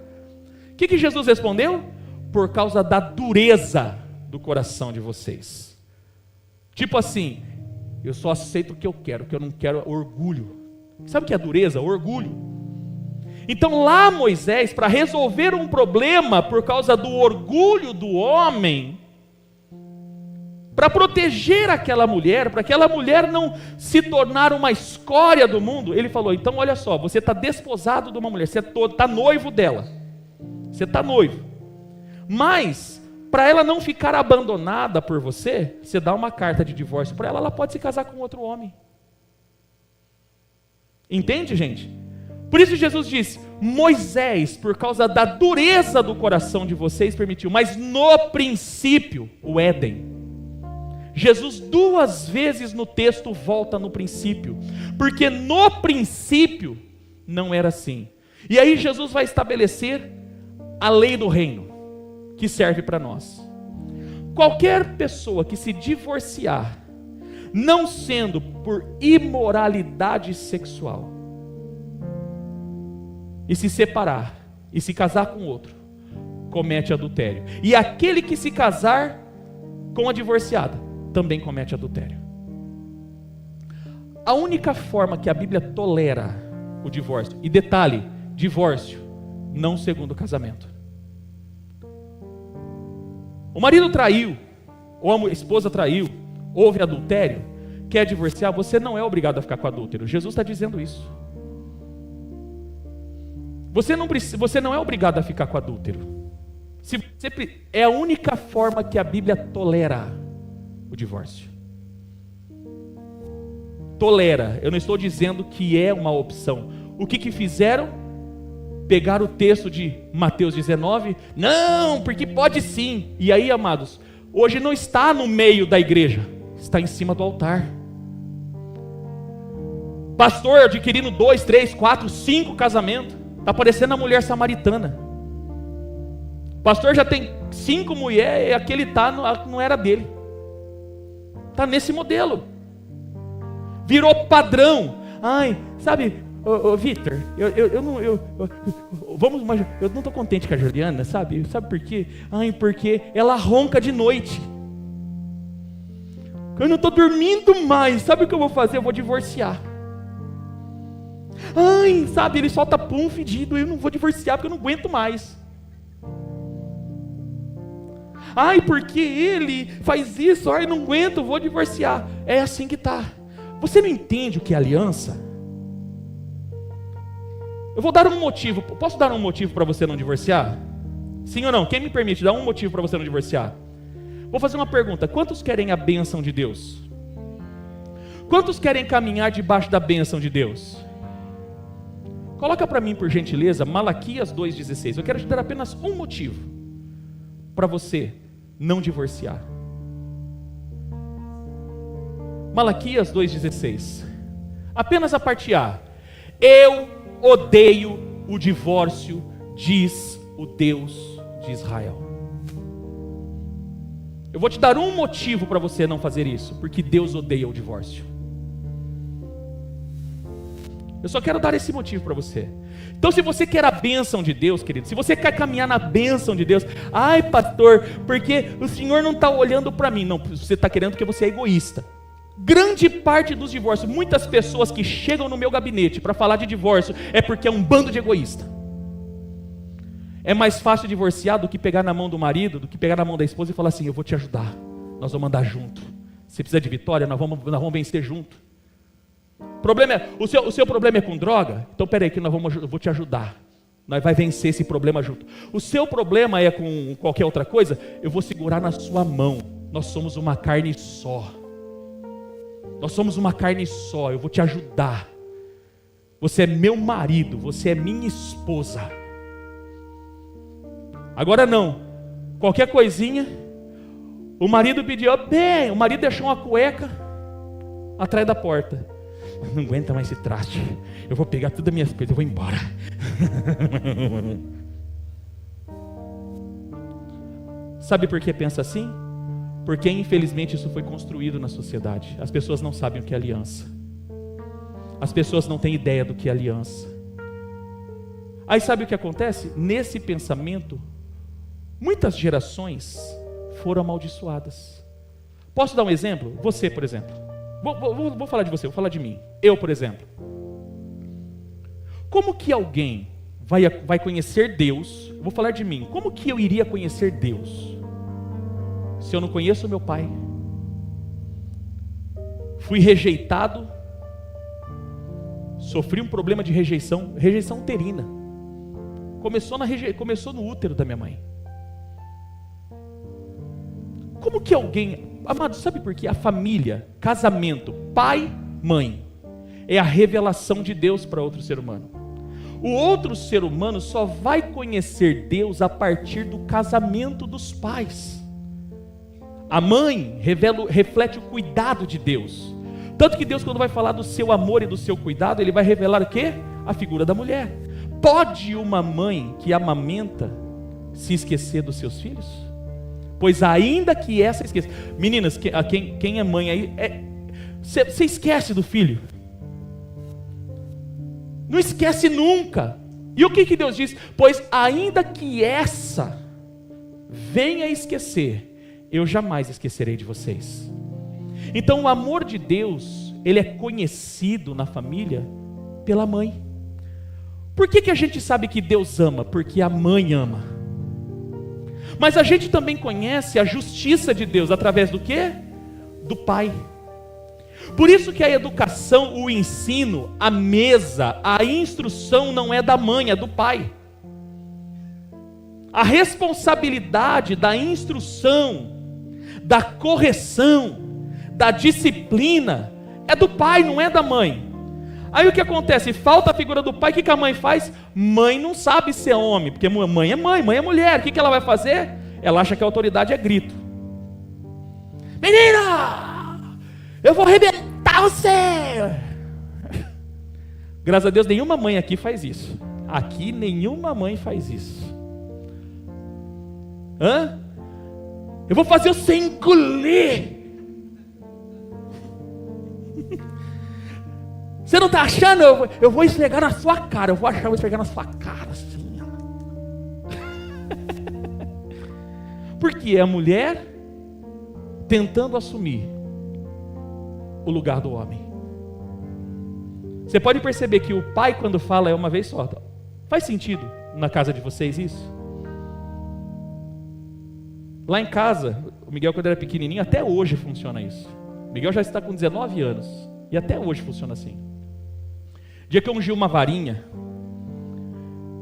O que Jesus respondeu? Por causa da dureza do coração de vocês. Tipo assim, eu só aceito o que eu não quero é orgulho. Sabe o que é dureza? Orgulho. Então lá Moisés, para resolver um problema por causa do orgulho do homem, para proteger aquela mulher, para aquela mulher não se tornar uma escória do mundo, ele falou: então olha só, você está desposado de uma mulher, você está noivo dela, você está noivo, mas para ela não ficar abandonada por você, você dá uma carta de divórcio para ela, ela pode se casar com outro homem. Entende, gente? Por isso Jesus disse: Moisés, por causa da dureza do coração de vocês, permitiu, mas no princípio, o Éden. Jesus 2 vezes no texto volta no princípio, porque no princípio não era assim. E aí Jesus vai estabelecer a lei do reino, que serve para nós. Qualquer pessoa que se divorciar, não sendo por imoralidade sexual, e se separar, e se casar com outro, comete adultério. E aquele que se casar com a divorciada, também comete adultério. A única forma que a Bíblia tolera o divórcio, e detalhe, divórcio, não segundo o casamento. O marido traiu, ou a esposa traiu, houve adultério, quer divorciar, você não é obrigado a ficar com adúltero. Jesus está dizendo isso. Você não é obrigado a ficar com adúltero. É a única forma que a Bíblia tolera o divórcio. Tolera, eu não estou dizendo que é uma opção. O que fizeram? Pegaram o texto de Mateus 19, não, porque pode sim. E aí, amados, hoje não está no meio da igreja, está em cima do altar. Pastor adquirindo 2, 3, 4, 5 casamentos. Está parecendo a mulher samaritana. O pastor já tem 5 mulheres e aquele não era dele. Está nesse modelo. Virou padrão. Ai, sabe, Vitor, eu não estou contente com a Juliana, sabe? Sabe por quê? Ai, porque ela ronca de noite. Eu não estou dormindo mais. Sabe o que eu vou fazer? Eu vou divorciar. Ai, sabe, ele solta pum fedido. Eu não vou divorciar porque eu não aguento mais. Ai, porque ele faz isso. Ai, não aguento, vou divorciar. É assim que está. Você não entende o que é aliança? Eu vou dar um motivo. Posso dar um motivo para você não divorciar? Sim ou não? Quem me permite dar um motivo para você não divorciar? Vou fazer uma pergunta. Quantos querem a bênção de Deus? Quantos querem caminhar debaixo da bênção de Deus? Coloca para mim, por gentileza, Malaquias 2,16. Eu quero te dar apenas um motivo para você não divorciar. Malaquias 2,16. Apenas a parte A. Eu odeio o divórcio, diz o Deus de Israel. Eu vou te dar um motivo para você não fazer isso, porque Deus odeia o divórcio. Eu só quero dar esse motivo para você. Então, se você quer a bênção de Deus, querido, se você quer caminhar na bênção de Deus, ai, pastor, porque o Senhor não está olhando para mim. Não, você está querendo porque você é egoísta. Grande parte dos divórcios, muitas pessoas que chegam no meu gabinete para falar de divórcio, é porque é um bando de egoísta. É mais fácil divorciar do que pegar na mão do marido, do que pegar na mão da esposa e falar assim: eu vou te ajudar, nós vamos andar junto. Você precisa de vitória, nós vamos vencer junto. O seu problema é com droga? Então peraí que eu vou te ajudar. Nós vamos vencer esse problema junto. O seu problema é com qualquer outra coisa? Eu vou segurar na sua mão. Nós somos uma carne só. Nós somos uma carne só, eu vou te ajudar. Você é meu marido, você é minha esposa. Agora não, qualquer coisinha, o marido pediu, bem, o marido deixou uma cueca atrás da porta. Não aguenta mais esse traste, eu vou pegar todas as minhas coisas, eu vou embora. Sabe por que pensa assim? Porque infelizmente isso foi construído na sociedade. As pessoas não sabem o que é aliança. As pessoas não têm ideia do que é aliança. Aí sabe o que acontece? Nesse pensamento, muitas gerações foram amaldiçoadas. Posso dar um exemplo? Você, por exemplo. Vou falar de você, vou falar de mim. Eu, por exemplo. Como que alguém vai conhecer Deus? Vou falar de mim. Como que eu iria conhecer Deus se eu não conheço meu pai? Fui rejeitado, sofri um problema de rejeição uterina. Começou no útero da minha mãe. Como que alguém, amado, sabe por quê? A família, casamento, pai, mãe, é a revelação de Deus para outro ser humano. O outro ser humano só vai conhecer Deus a partir do casamento dos pais. A mãe reflete o cuidado de Deus. Tanto que Deus, quando vai falar do seu amor e do seu cuidado, Ele vai revelar o quê? A figura da mulher. Pode uma mãe que amamenta se esquecer dos seus filhos? Pois ainda que essa esqueça. Meninas, quem é mãe aí, você esquece do filho? Não esquece nunca. E o que Deus diz? Pois ainda que essa venha esquecer, eu jamais esquecerei de vocês. Então o amor de Deus, ele é conhecido na família pela mãe. Por que a gente sabe que Deus ama? Porque a mãe ama. Mas a gente também conhece a justiça de Deus através do quê? Do pai. Por isso que a educação, o ensino, a mesa, a instrução não é da mãe, é do pai. A responsabilidade da instrução, da correção, da disciplina é do pai, não é da mãe. Aí o que acontece? Falta a figura do pai, o que a mãe faz? Mãe não sabe ser homem, porque mãe é mulher. O que ela vai fazer? Ela acha que a autoridade é grito. Menina, eu vou arrebentar você. Graças a Deus nenhuma mãe aqui faz isso. Aqui nenhuma mãe faz isso. Hã? Eu vou fazer você engolir. Você não está achando? Eu vou esfregar na sua cara. Eu vou achar, eu vou esfregar na sua cara assim. Porque é a mulher tentando assumir o lugar do homem. Você pode perceber que o pai, quando fala, é uma vez só. Faz sentido na casa de vocês isso? Lá em casa, o Miguel, quando era pequenininho, até hoje funciona isso. O Miguel já está com 19 anos e até hoje funciona assim. Dia que eu ungi uma varinha,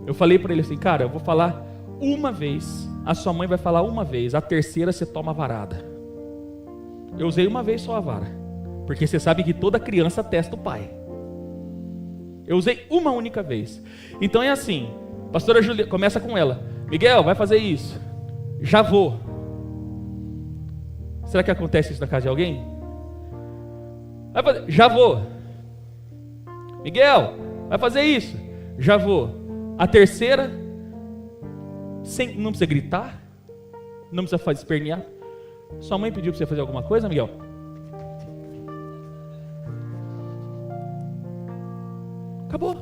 eu falei para ele assim: cara, eu vou falar uma vez, a sua mãe vai falar uma vez, a terceira você toma a varada. Eu usei uma vez só a vara, porque você sabe que toda criança testa o pai. Eu usei uma única vez. Então é assim, pastora Juliana, começa com ela: Miguel, vai fazer isso. Já vou. Será que acontece isso na casa de alguém? Vai fazer, já vou. Miguel, vai fazer isso. Já vou. A terceira, não precisa gritar, não precisa fazer espernear. Sua mãe pediu para você fazer alguma coisa, Miguel? Acabou.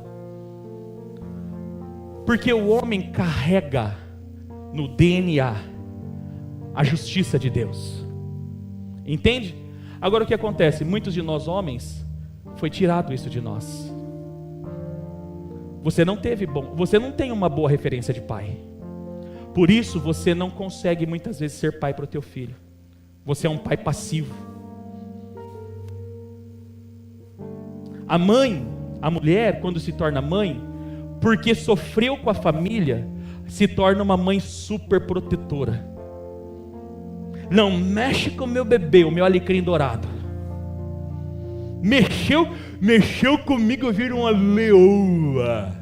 Porque o homem carrega no DNA a justiça de Deus. Entende? Agora o que acontece? Muitos de nós homens, foi tirado isso de nós. Você não tem uma boa referência de pai. Por isso você não consegue muitas vezes ser pai para o teu filho. Você é um pai passivo. A mãe, a mulher, quando se torna mãe, porque sofreu com a família, se torna uma mãe super protetora. Não mexe com o meu bebê, o meu alecrim dourado. Mexeu comigo, eu viro uma leoa.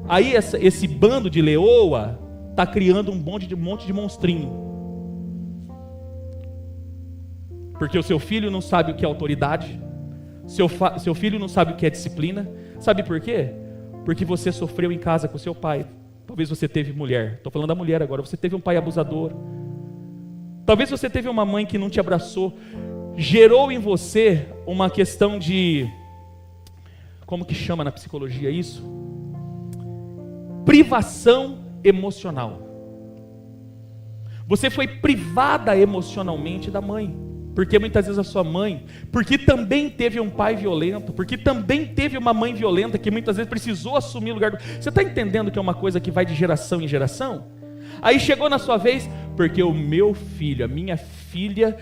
Aí esse bando de leoa está criando um monte de monstrinho. Porque o seu filho não sabe o que é autoridade, seu filho não sabe o que é disciplina. Sabe por quê? Porque você sofreu em casa com seu pai. Talvez você teve mulher, estou falando da mulher agora. Você teve um pai abusador. Talvez você teve uma mãe que não te abraçou. Gerou em você uma questão de, como que chama na psicologia isso? Privação emocional. Você foi privada emocionalmente da mãe. Porque muitas vezes a sua mãe, porque também teve um pai violento, porque também teve uma mãe violenta que muitas vezes precisou assumir o lugar do... Você está entendendo que é uma coisa que vai de geração em geração? Aí chegou na sua vez, porque o meu filho, a minha filha,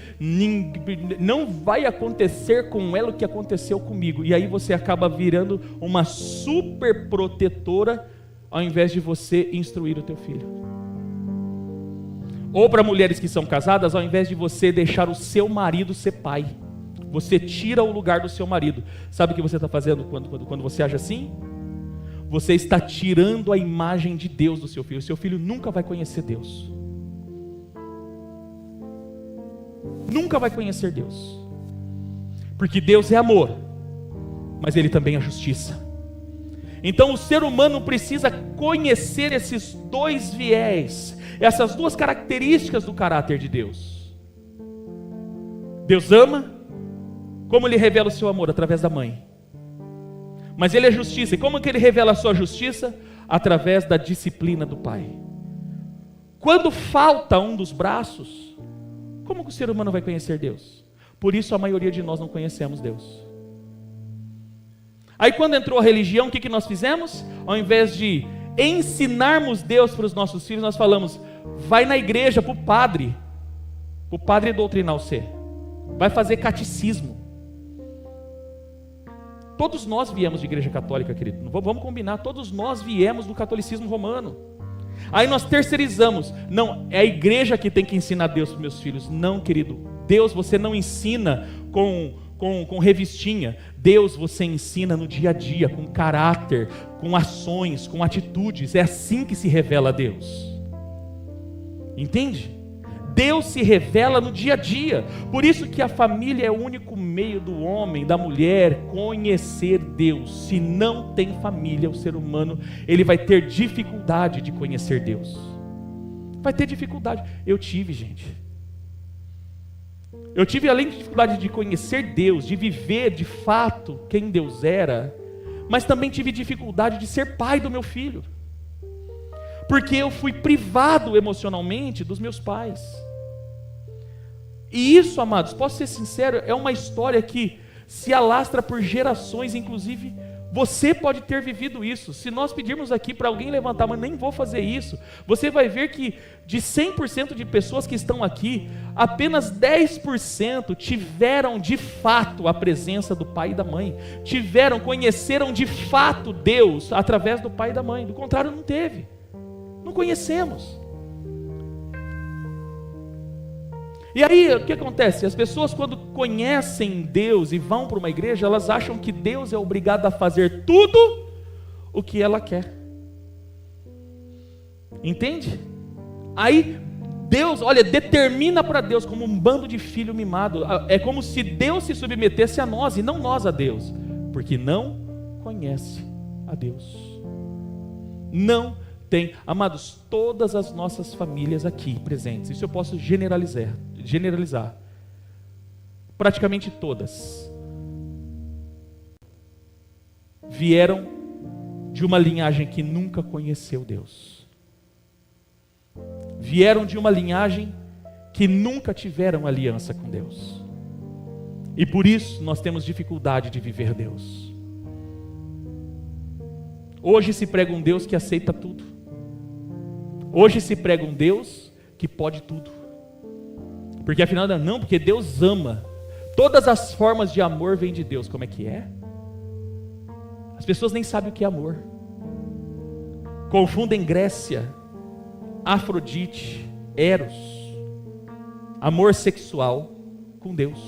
não vai acontecer com ela o que aconteceu comigo. E aí você acaba virando uma super protetora, ao invés de você instruir o teu filho. Ou para mulheres que são casadas, ao invés de você deixar o seu marido ser pai, você tira o lugar do seu marido. Sabe o que você está fazendo quando você age assim? Você está tirando a imagem de Deus do seu filho. O seu filho nunca vai conhecer Deus. Nunca vai conhecer Deus. Porque Deus é amor, mas Ele também é justiça. Então o ser humano precisa conhecer esses dois viés, essas duas características do caráter de Deus. Deus ama. Como Ele revela o seu amor? Através da mãe. Mas Ele é justiça. E como que Ele revela a sua justiça? Através da disciplina do pai. Quando falta um dos braços, como que o ser humano vai conhecer Deus? Por isso a maioria de nós não conhecemos Deus. Aí quando entrou a religião, o que nós fizemos? Ao invés de ensinarmos Deus para os nossos filhos, nós falamos: vai na igreja para o padre doutrinar você, vai fazer catecismo. Todos nós viemos de igreja católica, querido, vamos combinar, todos nós viemos do catolicismo romano. Aí nós terceirizamos: não, é a igreja que tem que ensinar Deus para os meus filhos. Não, querido, Deus você não ensina com revistinha. Deus você ensina no dia a dia, com caráter, com ações, com atitudes. É assim que se revela a Deus. Entende? Deus se revela no dia a dia. Por isso que a família é o único meio do homem, da mulher, conhecer Deus. Se não tem família, o ser humano, ele vai ter dificuldade de conhecer Deus. Vai ter dificuldade. Eu tive, gente. Eu tive, além de dificuldade de conhecer Deus, de viver de fato quem Deus era, mas também tive dificuldade de ser pai do meu filho. Porque eu fui privado emocionalmente dos meus pais. E isso, amados, posso ser sincero, é uma história que se alastra por gerações, inclusive você pode ter vivido isso. Se nós pedirmos aqui para alguém levantar, mas nem vou fazer isso, você vai ver que de 100% de pessoas que estão aqui, apenas 10% tiveram de fato a presença do pai e da mãe, conheceram de fato Deus através do pai e da mãe. Do contrário, não teve. Não conhecemos. E aí, o que acontece? As pessoas, quando conhecem Deus e vão para uma igreja, elas acham que Deus é obrigado a fazer tudo o que ela quer. Entende? Aí, Deus, olha, determina para Deus como um bando de filho mimado. É como se Deus se submetesse a nós e não nós a Deus. Porque não conhece a Deus. Não tem, amados, todas as nossas famílias aqui presentes, isso eu posso generalizar, praticamente todas, vieram de uma linhagem que nunca conheceu Deus, vieram de uma linhagem que nunca tiveram aliança com Deus, e por isso nós temos dificuldade de viver Deus. Hoje se prega um Deus que aceita tudo. Hoje se prega um Deus que pode tudo. Porque afinal, não, porque Deus ama. Todas as formas de amor vêm de Deus. Como é que é? As pessoas nem sabem o que é amor. Confundem Grécia, Afrodite, Eros, amor sexual com Deus.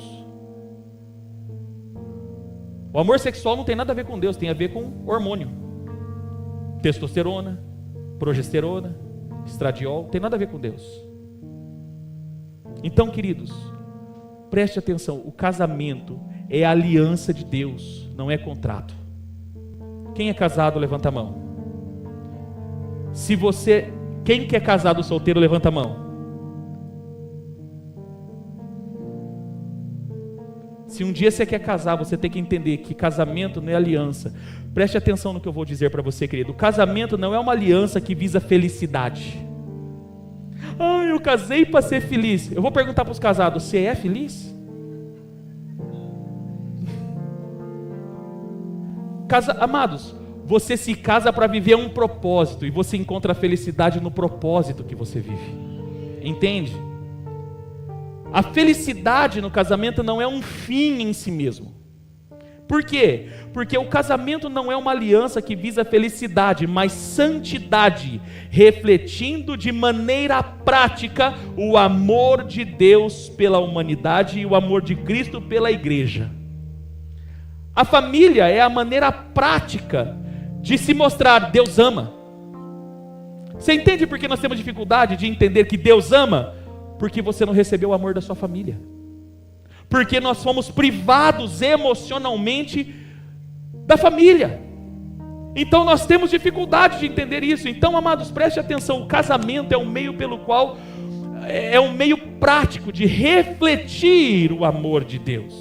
O amor sexual não tem nada a ver com Deus, tem a ver com hormônio. Testosterona, progesterona, estradiol, tem nada a ver com Deus. Então, queridos, preste atenção, o casamento é a aliança de Deus, não é contrato. Quem é casado, levanta a mão. Quem que é casado solteiro, levanta a mão. Se um dia você quer casar, você tem que entender que casamento não é aliança. Preste atenção no que eu vou dizer para você, querido. O casamento não é uma aliança que visa felicidade. Eu casei para ser feliz. Eu vou perguntar para os casados, você é feliz? Amados, você se casa para viver um propósito, e você encontra a felicidade no propósito que você vive. Entende? A felicidade no casamento não é um fim em si mesmo. Por quê? Porque o casamento não é uma aliança que visa felicidade, mas santidade, refletindo de maneira prática o amor de Deus pela humanidade e o amor de Cristo pela igreja. A família é a maneira prática de se mostrar Deus ama. Você entende por que nós temos dificuldade de entender que Deus ama? Porque você não recebeu o amor da sua família. Porque nós fomos privados emocionalmente da família. Então nós temos dificuldade de entender isso. Então, amados, preste atenção, o casamento é um meio pelo qual, é um meio prático de refletir o amor de Deus.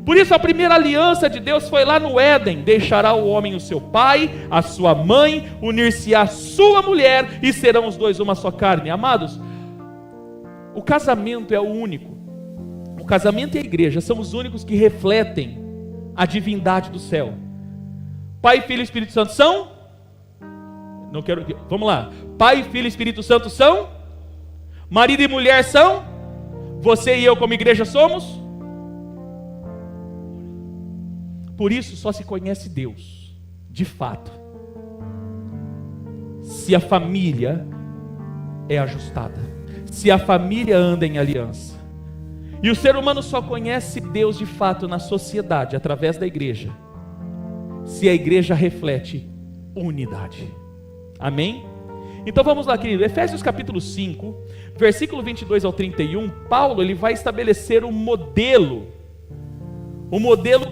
Por isso a primeira aliança de Deus foi lá no Éden: deixará o homem o seu pai, a sua mãe, unir-se-á a sua mulher, e serão os dois uma só carne. Amados, o casamento é o único. O casamento e a igreja são os únicos que refletem a divindade do céu. Pai, Filho e Espírito Santo são? Não quero. Vamos lá. Pai, Filho e Espírito Santo são? Marido e mulher são? Você e eu como igreja somos? Por isso só se conhece Deus, de fato, se a família é ajustada, se a família anda em aliança. E o ser humano só conhece Deus de fato na sociedade, através da igreja, se a igreja reflete unidade. Amém? Então vamos lá, querido. Efésios capítulo 5, versículo 22 ao 31, Paulo ele vai estabelecer o modelo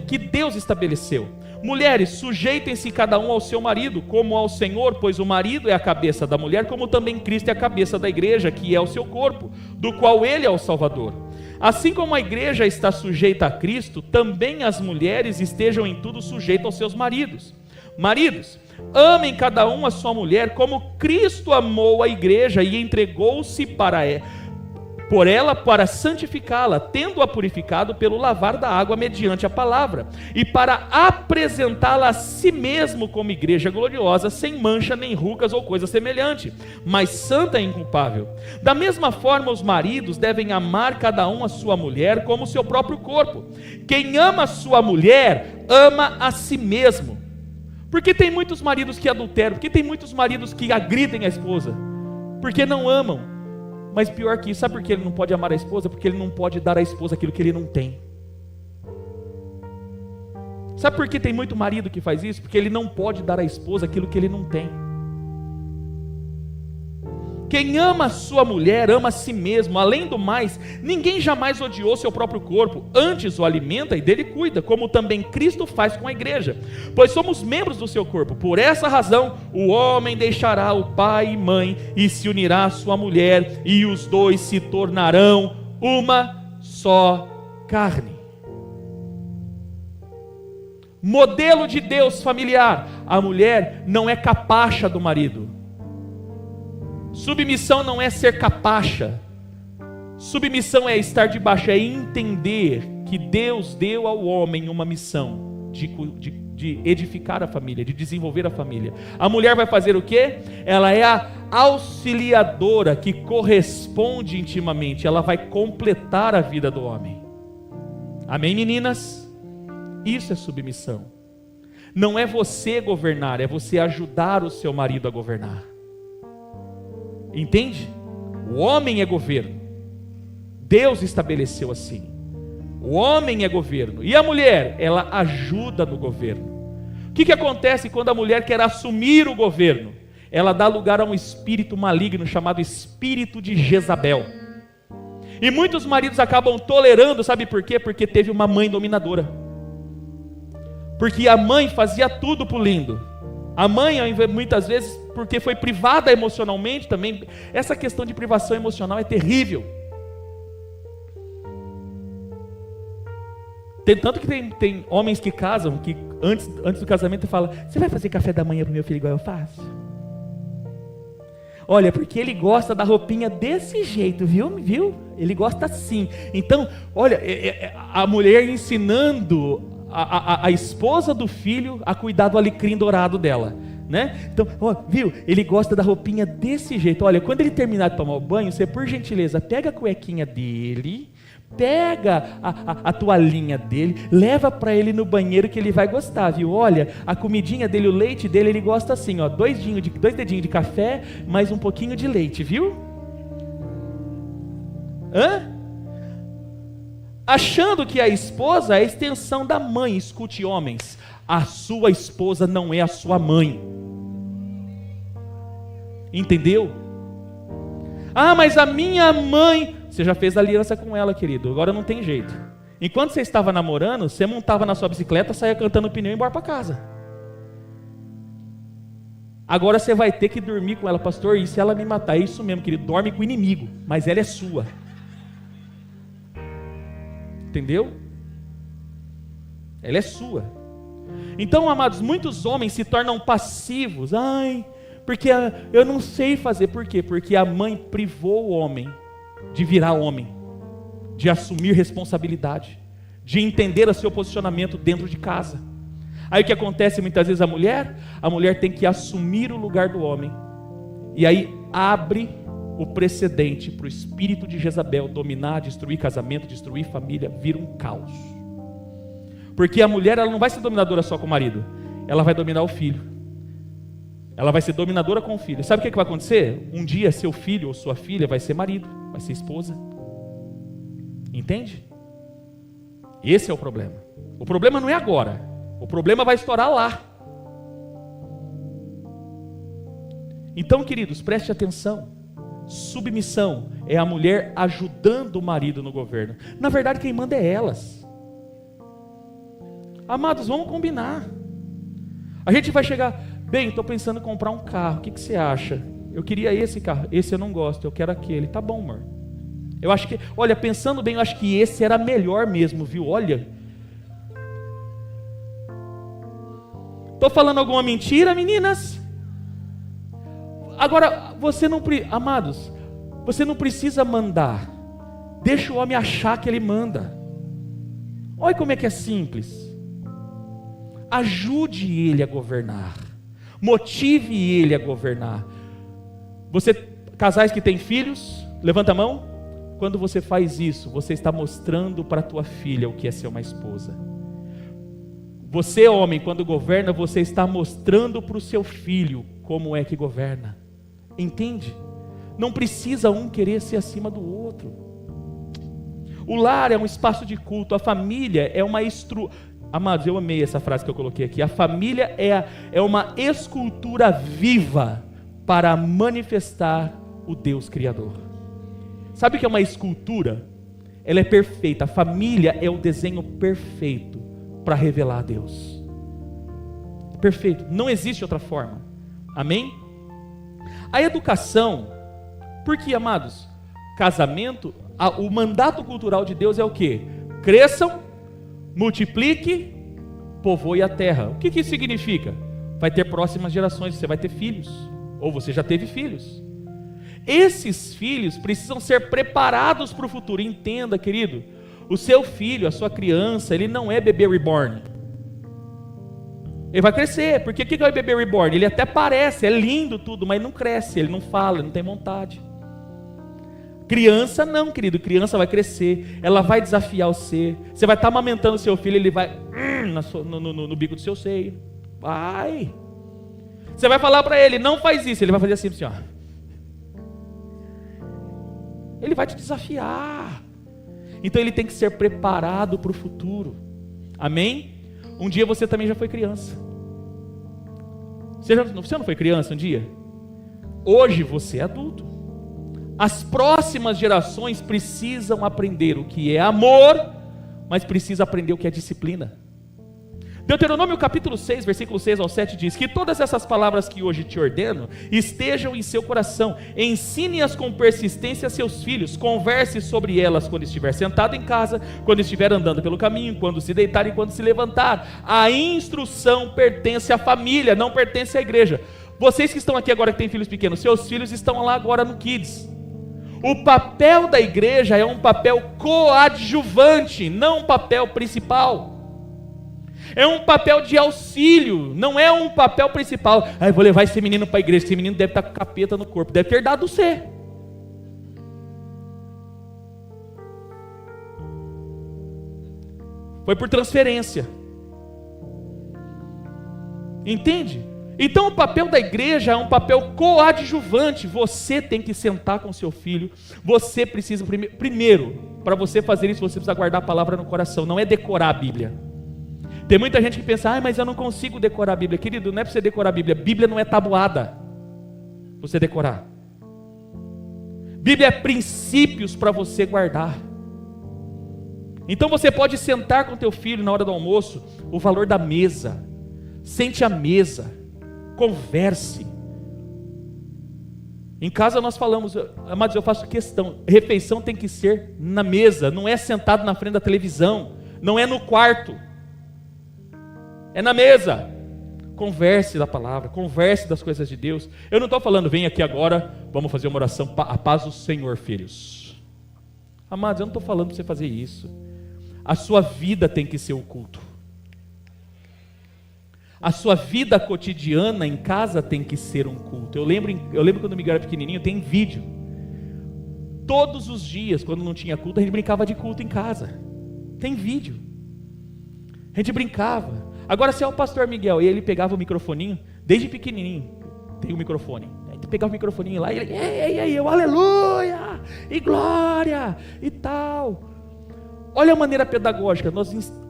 que Deus estabeleceu. Mulheres, sujeitem-se cada um ao seu marido, como ao Senhor, pois o marido é a cabeça da mulher, como também Cristo é a cabeça da igreja, que é o seu corpo, do qual ele é o Salvador. Assim como a igreja está sujeita a Cristo, também as mulheres estejam em tudo sujeitas aos seus maridos. Maridos, amem cada um a sua mulher, como Cristo amou a igreja e entregou-se por ela para santificá-la, tendo-a purificado pelo lavar da água mediante a palavra, e para apresentá-la a si mesmo como igreja gloriosa, sem mancha nem rugas ou coisa semelhante, mas santa e inculpável. Da mesma forma, os maridos devem amar cada um a sua mulher como o seu próprio corpo. Quem ama a sua mulher, ama a si mesmo. Porque tem muitos maridos que adulteram, porque tem muitos maridos que agridem a esposa, porque não amam. Mas pior que isso, sabe por que ele não pode amar a esposa? Porque ele não pode dar à esposa aquilo que ele não tem. Sabe por que tem muito marido que faz isso? Porque ele não pode dar à esposa aquilo que ele não tem. Quem ama a sua mulher, ama a si mesmo. Além do mais, ninguém jamais odiou seu próprio corpo, antes o alimenta e dele cuida, como também Cristo faz com a igreja, pois somos membros do seu corpo. Por essa razão, o homem deixará o pai e mãe, e se unirá à sua mulher, e os dois se tornarão uma só carne. Modelo de Deus familiar: a mulher não é capacha do marido. Submissão não é ser capacha. Submissão é estar debaixo, é entender que Deus deu ao homem uma missão de edificar a família, de desenvolver a família. A mulher vai fazer o quê? Ela é a auxiliadora que corresponde intimamente, ela vai completar a vida do homem. Amém, meninas? Isso é submissão. Não é você governar, é você ajudar o seu marido a governar. Entende? O homem é governo. Deus estabeleceu assim. O homem é governo. E a mulher, ela ajuda no governo. O que acontece quando a mulher quer assumir o governo? Ela dá lugar a um espírito maligno chamado espírito de Jezabel. E muitos maridos acabam tolerando, sabe por quê? Porque teve uma mãe dominadora. Porque a mãe fazia tudo pro lindo. A mãe, muitas vezes, porque foi privada emocionalmente também. Essa questão de privação emocional é terrível. Tanto que tem homens que casam, que antes do casamento falam: você vai fazer café da manhã para o meu filho igual eu faço? Olha, porque ele gosta da roupinha desse jeito, viu? Ele gosta assim. Então, olha, a mulher ensinando a esposa do filho a cuidar do alecrim dourado dela, né? Então, viu? Ele gosta da roupinha desse jeito. Olha, quando ele terminar de tomar o banho, você, por gentileza, pega a cuequinha dele, pega a toalhinha dele, leva para ele no banheiro que ele vai gostar, viu? Olha, a comidinha dele, o leite dele, ele gosta assim, dois dedinhos de café, mais um pouquinho de leite, viu? Achando que a esposa é a extensão da mãe. Escute, homens, a sua esposa não é a sua mãe. Entendeu? Mas a minha mãe... Você já fez aliança com ela, querido, agora não tem jeito. Enquanto você estava namorando, você montava na sua bicicleta, saía cantando pneu e ia embora para casa. Agora você vai ter que dormir com ela, pastor, e se ela me matar? É isso mesmo, querido, dorme com o inimigo, mas ela é sua. Entendeu? Ela é sua. Então, amados, muitos homens se tornam passivos. Porque eu não sei fazer. Por quê? Porque a mãe privou o homem de virar homem, de assumir responsabilidade, de entender o seu posicionamento dentro de casa. Aí o que acontece muitas vezes? A mulher tem que assumir o lugar do homem. E aí abre o precedente para o espírito de Jezabel dominar, destruir casamento, destruir família, vira um caos. Porque a mulher, ela não vai ser dominadora só com o marido, ela vai dominar o filho, ela vai ser dominadora com o filho. Sabe o que vai acontecer? Um dia seu filho ou sua filha vai ser marido, vai ser esposa. Entende? Esse é o problema. O problema não é agora, o problema vai estourar lá. Então, queridos, preste atenção. Submissão é a mulher ajudando o marido no governo. Na verdade, quem manda é elas. Amados, vamos combinar. A gente vai chegar, bem, estou pensando em comprar um carro, o que você acha? Eu queria esse carro, esse eu não gosto, eu quero aquele. Tá bom, amor. Eu acho que, olha, pensando bem, eu acho que esse era melhor mesmo, viu? Olha. Estou falando alguma mentira, meninas? Agora, amados, você não precisa mandar. Deixa o homem achar que ele manda. Olha como é que é simples. Ajude ele a governar. Motive ele a governar. Casais que têm filhos, levanta a mão. Quando você faz isso, você está mostrando para a tua filha o que é ser uma esposa. Você, homem, quando governa, você está mostrando para o seu filho como é que governa. Entende? Não precisa um querer ser acima do outro. O lar é um espaço de culto, a família é uma Amados, eu amei essa frase que eu coloquei aqui. A família é uma escultura viva para manifestar o Deus Criador. Sabe o que é uma escultura? Ela é perfeita. A família é o desenho perfeito para revelar a Deus. Perfeito. Não existe outra forma. Amém? A educação, porque, amados, casamento, o mandato cultural de Deus é o quê? Cresçam, multiplique, povoe a terra. O que isso significa? Vai ter próximas gerações, você vai ter filhos, ou você já teve filhos. Esses filhos precisam ser preparados para o futuro. Entenda, querido, o seu filho, a sua criança, ele não é bebê reborn. Ele vai crescer, porque o que é o bebê reborn? Ele até parece, é lindo tudo, mas não cresce, ele não fala, ele não tem vontade. Criança não, querido, criança vai crescer, ela vai desafiar você vai estar amamentando seu filho, ele vai no bico do seu seio, vai. Você vai falar para ele, não faz isso, ele vai fazer assim, ó. Ele vai te desafiar. Então ele tem que ser preparado para o futuro. Amém? Um dia você também já foi criança. Você não foi criança um dia? Hoje você é adulto. As próximas gerações precisam aprender o que é amor, mas precisam aprender o que é disciplina. Deuteronômio capítulo 6, versículo 6 ao 7 diz que todas essas palavras que hoje te ordeno estejam em seu coração, ensine-as com persistência a seus filhos, converse sobre elas quando estiver sentado em casa, quando estiver andando pelo caminho, quando se deitar e quando se levantar. A instrução pertence à família, não pertence à igreja. Vocês que estão aqui agora que têm filhos pequenos, seus filhos estão lá agora no Kids. O papel da igreja é um papel coadjuvante, não um papel principal. É um papel de auxílio, não é um papel principal. Eu vou levar esse menino para a igreja, esse menino deve estar com capeta no corpo, deve ter dado C. Foi por transferência. Entende? Então o papel da igreja é um papel coadjuvante. Você tem que sentar com seu filho. Você precisa, primeiro, para você fazer isso, você precisa guardar a palavra no coração. Não é decorar a Bíblia. Tem muita gente que pensa, mas eu não consigo decorar a Bíblia. Querido, não é para você decorar a Bíblia. Bíblia não é tabuada você decorar. Bíblia é princípios para você guardar. Então você pode sentar com teu filho na hora do almoço, o valor da mesa. Sente à mesa, converse. Em casa nós falamos, amados, eu faço questão, refeição tem que ser na mesa, não é sentado na frente da televisão, não é no quarto, é na mesa. Converse da palavra, converse das coisas de Deus. Eu não estou falando, vem aqui agora, vamos fazer uma oração, a paz do Senhor, filhos. Amados, eu não estou falando para você fazer isso. A sua vida tem que ser o culto. A sua vida cotidiana em casa tem que ser um culto. Eu lembro quando o Miguel era pequenininho, tem vídeo. Todos os dias, quando não tinha culto, a gente brincava de culto em casa. Tem vídeo. A gente brincava. Agora, se é o pastor Miguel e ele pegava o microfoninho, desde pequenininho, tem o microfone. Aí tu pegava o microfoninho lá e ele, eu aleluia, e glória, e tal. Olha a maneira pedagógica.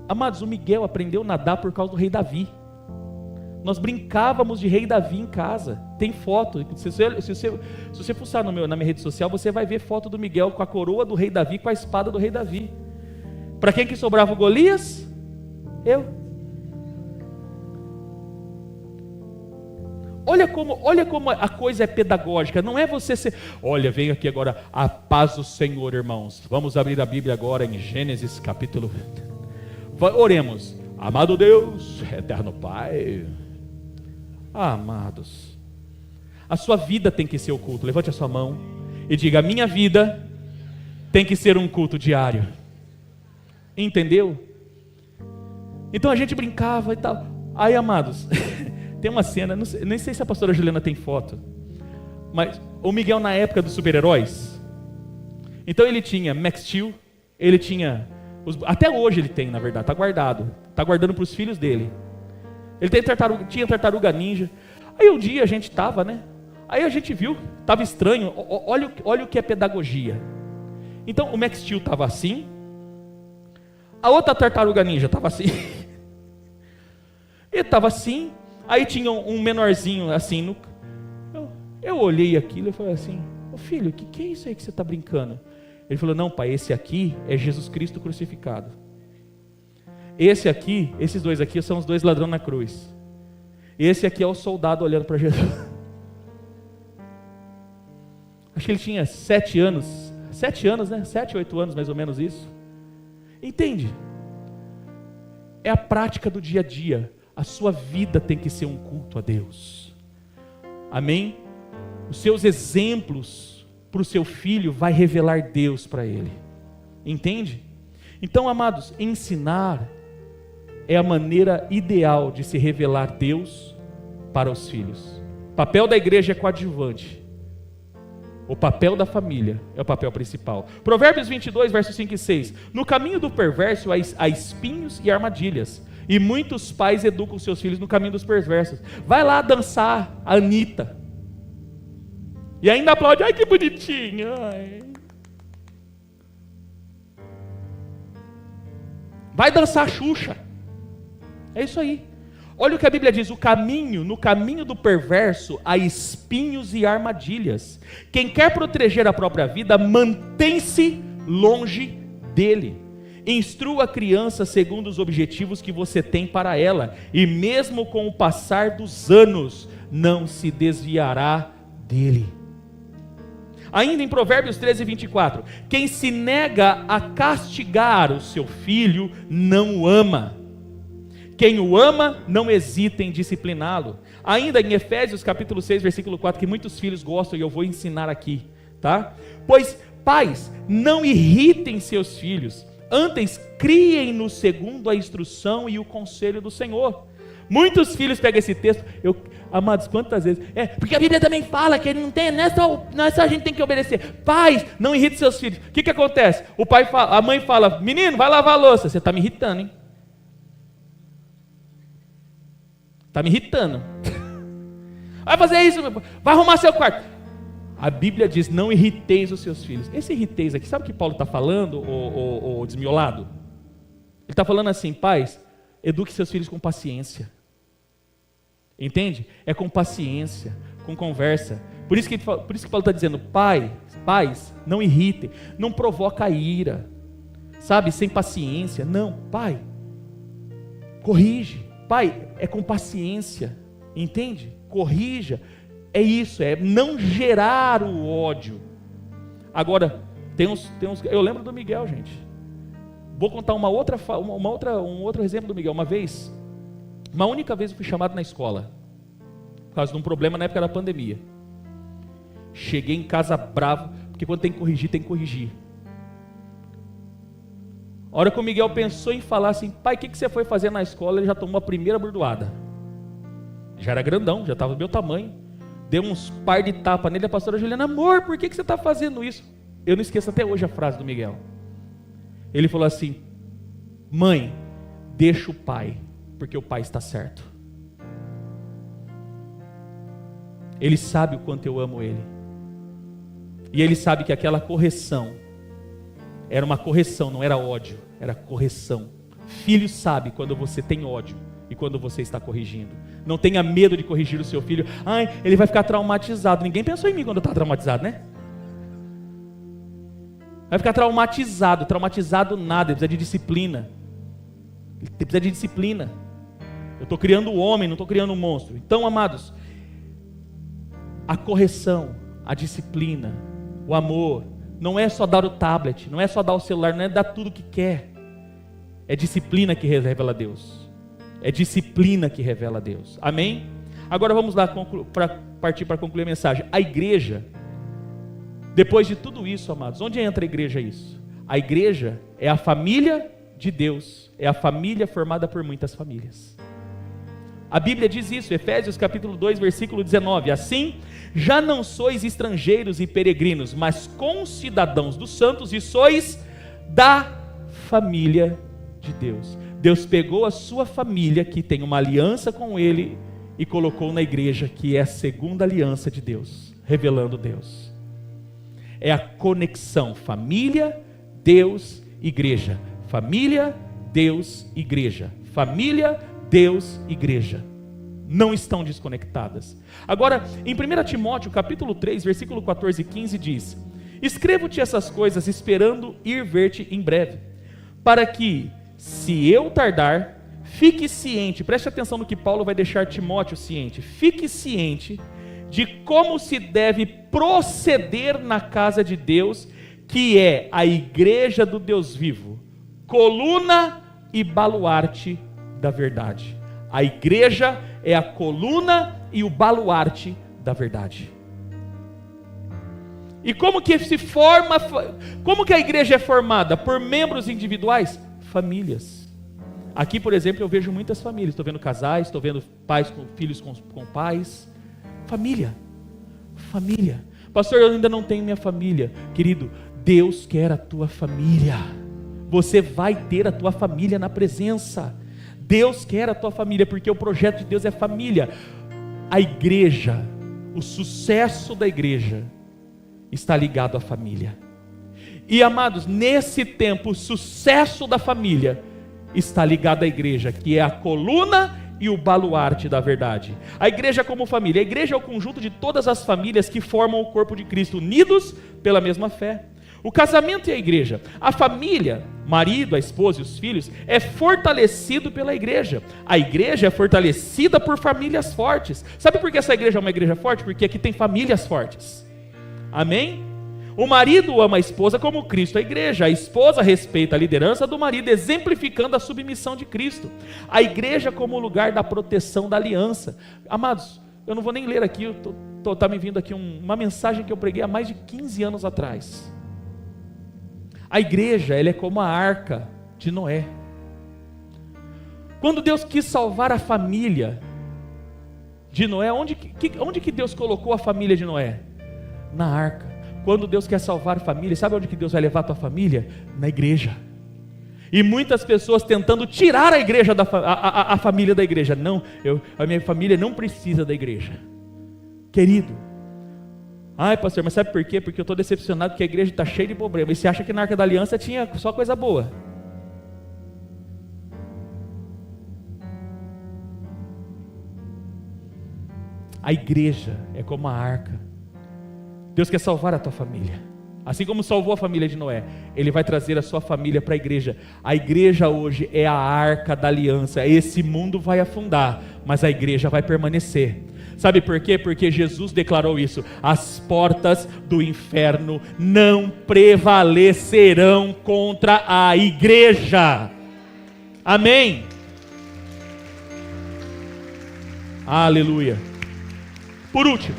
Amados, o Miguel aprendeu a nadar por causa do rei Davi. Nós brincávamos de rei Davi em casa. Tem foto. Se você fuçar na minha rede social, você vai ver foto do Miguel com a coroa do rei Davi, com a espada do rei Davi. Para quem que sobrava o Golias? Eu. Olha como a coisa é pedagógica. Não é você ser... Olha, vem aqui agora a paz do Senhor, irmãos. Vamos abrir a Bíblia agora em Gênesis capítulo... Oremos. Amado Deus, eterno Pai. Amados, a sua vida tem que ser o culto. Levante a sua mão e diga: a minha vida tem que ser um culto diário. Entendeu? Então a gente brincava e tal. Aí, amados, tem uma cena, nem sei se a pastora Juliana tem foto, mas o Miguel na época dos super-heróis, então ele tinha Max Steel, ele tinha, até hoje ele tem, na verdade, está guardando para os filhos dele. Ele tinha tartaruga ninja. Aí um dia a gente estava, né? Aí a gente viu, estava estranho. Olha o que é pedagogia. Então o Max Steel estava assim, a outra tartaruga ninja estava assim, ele estava assim. Aí tinha um menorzinho assim. Eu olhei aquilo e falei assim: ô filho, o que é isso aí que você está brincando? Ele falou: não, pai, esse aqui é Jesus Cristo crucificado. Esses dois aqui são os dois ladrões na cruz. Esse aqui é o soldado olhando para Jesus. Acho que ele tinha 7 anos. 7 anos, né? 7, 8 anos, mais ou menos isso. Entende? É a prática do dia a dia. A sua vida tem que ser um culto a Deus. Amém? Os seus exemplos para o seu filho vai revelar Deus para ele. Entende? Então, amados, ensinar é a maneira ideal de se revelar Deus para os filhos. O papel da igreja é coadjuvante. O papel da família é o papel principal. Provérbios 22, versos 5 e 6. No caminho do perverso há espinhos e armadilhas, e muitos pais educam seus filhos no caminho dos perversos. Vai lá dançar a Anitta, e ainda aplaude: ai que bonitinho, ai. Vai dançar a Xuxa. É isso aí. Olha o que a Bíblia diz: no caminho do perverso há espinhos e armadilhas. Quem quer proteger a própria vida, mantém-se longe dele. Instrua a criança segundo os objetivos que você tem para ela, e mesmo com o passar dos anos, não se desviará dele. Ainda em Provérbios 13, 24, quem se nega a castigar o seu filho, não o ama. Quem o ama, não hesita em discipliná-lo. Ainda em Efésios capítulo 6, versículo 4, que muitos filhos gostam e eu vou ensinar aqui, tá? Pois, pais, não irritem seus filhos, antes criem-nos segundo a instrução e o conselho do Senhor. Muitos filhos pegam esse texto, amados, quantas vezes? Porque a Bíblia também fala que não é só a gente tem que obedecer. Pais, não irrite seus filhos. O que acontece? A mãe fala: menino, vai lavar a louça. Você está me irritando, hein? Está me irritando. Vai fazer isso, vai arrumar seu quarto. A Bíblia diz: não irriteis os seus filhos. Esse irriteis aqui, sabe o que Paulo está falando, o desmiolado? Ele está falando assim: pais, eduque seus filhos com paciência. Entende? É com paciência, com conversa. Por isso que Paulo está dizendo: pais, não irritem, não provoca ira, sabe, sem paciência. Não, pai, corrige. Pai, é com paciência, entende? Corrija, é isso, é não gerar o ódio. Agora, eu lembro do Miguel, gente. Vou contar um outro exemplo do Miguel. Uma única vez eu fui chamado na escola, por causa de um problema na época da pandemia. Cheguei em casa bravo, porque quando tem que corrigir, tem que corrigir. A hora que o Miguel pensou em falar assim: pai, o que você foi fazer na escola? Ele já tomou a primeira burdoada. Já era grandão, já estava do meu tamanho. Deu uns par de tapa nele. A pastora Juliana: amor, por que você está fazendo isso? Eu não esqueço até hoje a frase do Miguel. Ele falou assim: mãe, deixa o pai, porque o pai está certo. Ele sabe o quanto eu amo ele. E ele sabe que aquela correção era uma correção, não era ódio, era correção. Filho sabe quando você tem ódio, e quando você está corrigindo. Não tenha medo de corrigir o seu filho. Ai, ele vai ficar traumatizado. Ninguém pensou em mim quando eu estava traumatizado, né? Vai ficar traumatizado. Traumatizado nada, ele precisa de disciplina. Ele precisa de disciplina. Eu estou criando um homem, não estou criando um monstro. Então, amados, a correção, a disciplina, o amor, não é só dar o tablet, não é só dar o celular, não é dar tudo o que quer. É disciplina que revela a Deus. É disciplina que revela a Deus. Amém? Agora vamos lá para partir para concluir a mensagem. A igreja, depois de tudo isso, amados, onde entra a igreja isso? A igreja é a família de Deus, é a família formada por muitas famílias. A Bíblia diz isso, Efésios capítulo 2, versículo 19. Assim, já não sois estrangeiros e peregrinos, mas concidadãos dos santos, e sois da família de Deus. Deus pegou a sua família, que tem uma aliança com Ele, e colocou na igreja, que é a segunda aliança de Deus, revelando Deus. É a conexão, família, Deus, igreja. Família, Deus, igreja. Família, Deus, igreja. Não estão desconectadas. Agora, em 1 Timóteo, capítulo 3, versículo 14 e 15 diz: escrevo-te essas coisas esperando ir ver-te em breve, para que, se eu tardar, fique ciente, preste atenção no que Paulo vai deixar Timóteo ciente, fique ciente de como se deve proceder na casa de Deus, que é a igreja do Deus vivo, coluna e baluarte da verdade. A igreja é a coluna e o baluarte da verdade. E como que se forma, como que a igreja é formada? Por membros individuais? Famílias. Aqui, por exemplo, eu vejo muitas famílias. Estou vendo casais, estou vendo pais com filhos com pais. Família. Família. Pastor, eu ainda não tenho minha família. Querido, Deus quer a tua família. Você vai ter a tua família na presença. Deus quer a tua família, porque o projeto de Deus é família. A igreja, o sucesso da igreja está ligado à família. E amados, nesse tempo, o sucesso da família está ligado à igreja, que é a coluna e o baluarte da verdade. A igreja como família. A igreja é o conjunto de todas as famílias que formam o corpo de Cristo, unidos pela mesma fé. O casamento e a igreja. A família, marido, a esposa e os filhos, é fortalecido pela igreja. A igreja é fortalecida por famílias fortes. Sabe por que essa igreja é uma igreja forte? Porque aqui tem famílias fortes. Amém? O marido ama a esposa como Cristo a igreja. A esposa respeita a liderança do marido, exemplificando a submissão de Cristo. A igreja como lugar da proteção da aliança. Amados, eu não vou nem ler aqui, está me vindo aqui uma mensagem que eu preguei há mais de 15 anos atrás. A igreja, ela é como a arca de Noé. Quando Deus quis salvar a família de Noé, onde que Deus colocou a família de Noé? Na arca. Quando Deus quer salvar a família, sabe onde que Deus vai levar a tua família? Na igreja. E muitas pessoas tentando tirar a igreja a família da igreja. Não, a minha família não precisa da igreja. Querido, ai pastor, mas sabe por quê? Porque eu estou decepcionado porque a igreja está cheia de problema. E você acha que na Arca da Aliança tinha só coisa boa? A igreja é como a arca. Deus quer salvar a tua família. Assim como salvou a família de Noé, Ele vai trazer a sua família para a igreja. A igreja hoje é a arca da aliança. Esse mundo vai afundar, mas a igreja vai permanecer. Sabe por quê? Porque Jesus declarou isso: as portas do inferno não prevalecerão contra a igreja. Amém? Aleluia. Por último,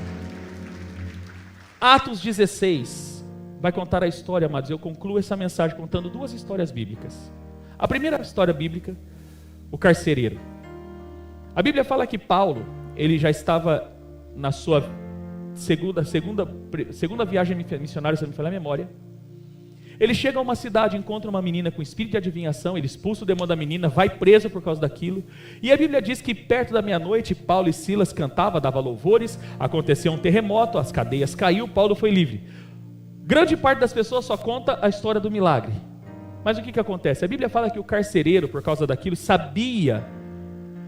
Atos 16 vai contar a história, amados. Eu concluo essa mensagem contando duas histórias bíblicas. A primeira história bíblica, o carcereiro. A Bíblia fala que Paulo, ele já estava na sua segunda viagem missionária, se não me falha a memória. Ele chega a uma cidade, encontra uma menina com espírito de adivinhação, ele expulsa o demônio da menina, vai preso por causa daquilo. E a Bíblia diz que perto da meia-noite, Paulo e Silas cantavam, davam louvores, aconteceu um terremoto, as cadeias caíram, Paulo foi livre. Grande parte das pessoas só conta a história do milagre. Mas o que acontece? A Bíblia fala que o carcereiro, por causa daquilo, sabia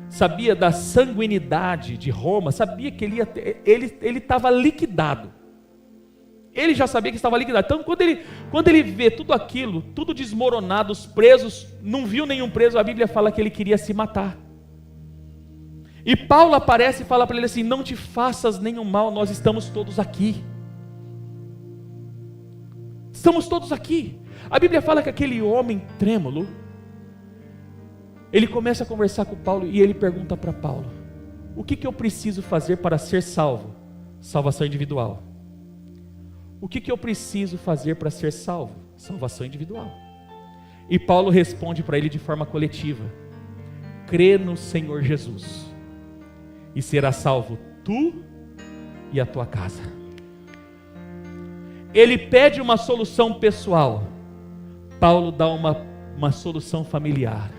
sabia da sanguinidade de Roma, sabia que ele estava liquidado. Ele já sabia que estava liquidado. Então, quando ele vê tudo aquilo, tudo desmoronado, os presos, não viu nenhum preso, a Bíblia fala que ele queria se matar. E Paulo aparece e fala para ele assim: não te faças nenhum mal, nós estamos todos aqui. Estamos todos aqui. A Bíblia fala que aquele homem trêmulo, ele começa a conversar com Paulo e ele pergunta para Paulo: o que eu preciso fazer para ser salvo? Salvação individual. O que eu preciso fazer para ser salvo? Salvação individual. E Paulo responde para ele de forma coletiva: crê no Senhor Jesus e será salvo tu e a tua casa. Ele pede uma solução pessoal, Paulo dá uma solução familiar.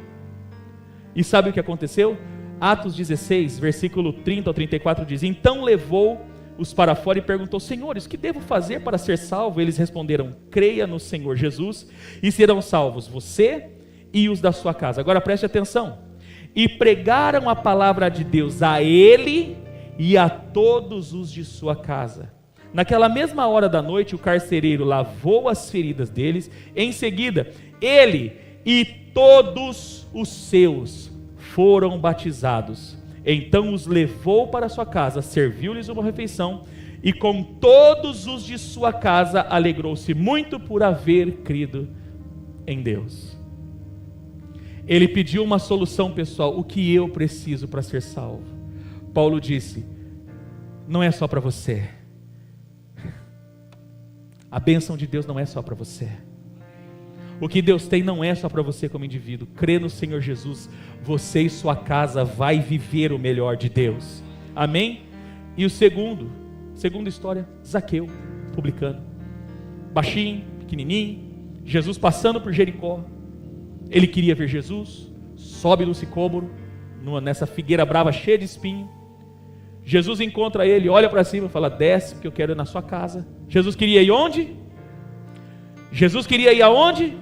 E sabe o que aconteceu? Atos 16, versículo 30 ao 34 diz: então levou-os para fora e perguntou: senhores, o que devo fazer para ser salvo? Eles responderam: creia no Senhor Jesus e serão salvos você e os da sua casa. Agora preste atenção. E pregaram a palavra de Deus a ele e a todos os de sua casa. Naquela mesma hora da noite, o carcereiro lavou as feridas deles. Em seguida, ele e todos os seus foram batizados. Então os levou para sua casa, serviu-lhes uma refeição, e com todos os de sua casa alegrou-se muito por haver crido em Deus. Ele pediu uma solução pessoal: o que eu preciso para ser salvo? Paulo disse: não é só para você. A bênção de Deus não é só para você. O que Deus tem não é só para você como indivíduo. Crê no Senhor Jesus, você e sua casa vai viver o melhor de Deus. Amém? E o segunda história, Zaqueu, publicano, baixinho, pequenininho, Jesus passando por Jericó. Ele queria ver Jesus, sobe no sicômoro, nessa figueira brava cheia de espinho. Jesus encontra ele, olha para cima e fala: desce, porque eu quero ir na sua casa. Jesus queria ir onde? Jesus queria ir aonde?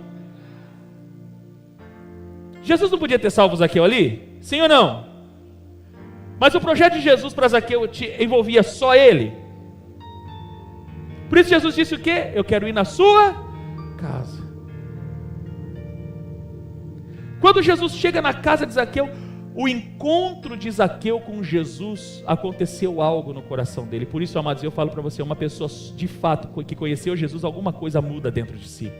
Jesus não podia ter salvo Zaqueu ali? Sim ou não? Mas o projeto de Jesus para Zaqueu envolvia só ele. Por isso Jesus disse o quê? Eu quero ir na sua casa. Quando Jesus chega na casa de Zaqueu, o encontro de Zaqueu com Jesus, aconteceu algo no coração dele. Por isso, amados, eu falo para você, uma pessoa de fato que conheceu Jesus, alguma coisa muda dentro de si.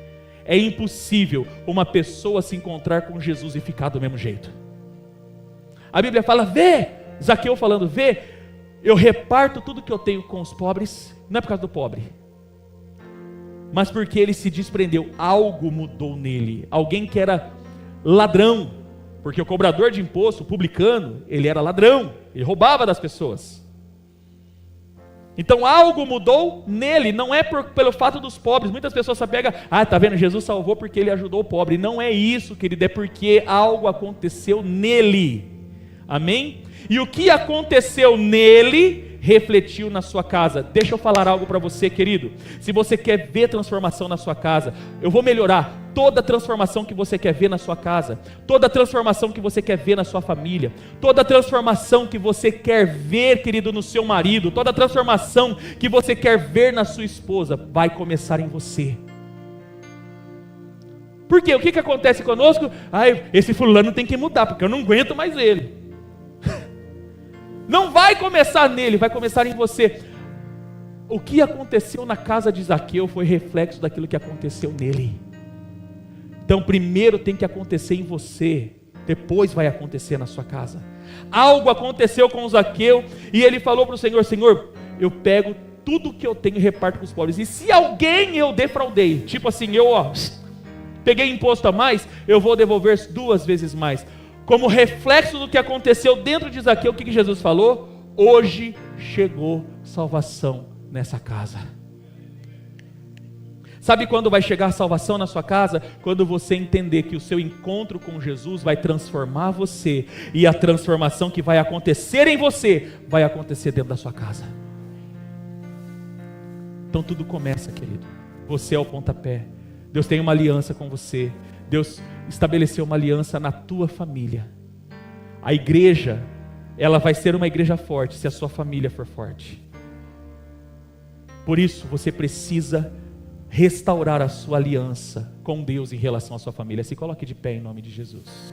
É impossível uma pessoa se encontrar com Jesus e ficar do mesmo jeito. A Bíblia fala: vê, Zaqueu falando: vê, eu reparto tudo que eu tenho com os pobres. Não é por causa do pobre, mas porque ele se desprendeu. Algo mudou nele. Alguém que era ladrão, porque o cobrador de imposto, o publicano, ele era ladrão, ele roubava das pessoas. Então algo mudou nele, não é pelo fato dos pobres. Muitas pessoas se apegam: tá vendo, Jesus salvou porque ele ajudou o pobre. Não é isso, querido, é porque algo aconteceu nele. Amém? E o que aconteceu nele refletiu na sua casa. Deixa eu falar algo para você, querido. Se você quer ver transformação na sua casa, eu vou melhorar toda a transformação que você quer ver na sua casa, toda a transformação que você quer ver na sua família, toda a transformação que você quer ver, querido, no seu marido, toda a transformação que você quer ver na sua esposa, vai começar em você. Por quê? O que acontece conosco? Esse fulano tem que mudar, porque eu não aguento mais ele. Não vai começar nele, vai começar em você. O que aconteceu na casa de Zaqueu foi reflexo daquilo que aconteceu nele. Então primeiro tem que acontecer em você, depois vai acontecer na sua casa. Algo aconteceu com Zaqueu e ele falou para o Senhor: Senhor, eu pego tudo que eu tenho e reparto com os pobres. E se alguém eu defraudei, tipo assim, eu peguei imposto a mais, eu vou devolver 2 vezes mais. Como reflexo do que aconteceu dentro de Zaqueu, o que Jesus falou? Hoje chegou salvação nessa casa. Sabe quando vai chegar salvação na sua casa? Quando você entender que o seu encontro com Jesus vai transformar você, e a transformação que vai acontecer em você, vai acontecer dentro da sua casa. Então tudo começa, querido. Você é o pontapé. Deus tem uma aliança com você. Deus estabeleceu uma aliança na tua família. A igreja, ela vai ser uma igreja forte se a sua família for forte. Por isso, você precisa restaurar a sua aliança com Deus em relação à sua família. Se coloque de pé em nome de Jesus.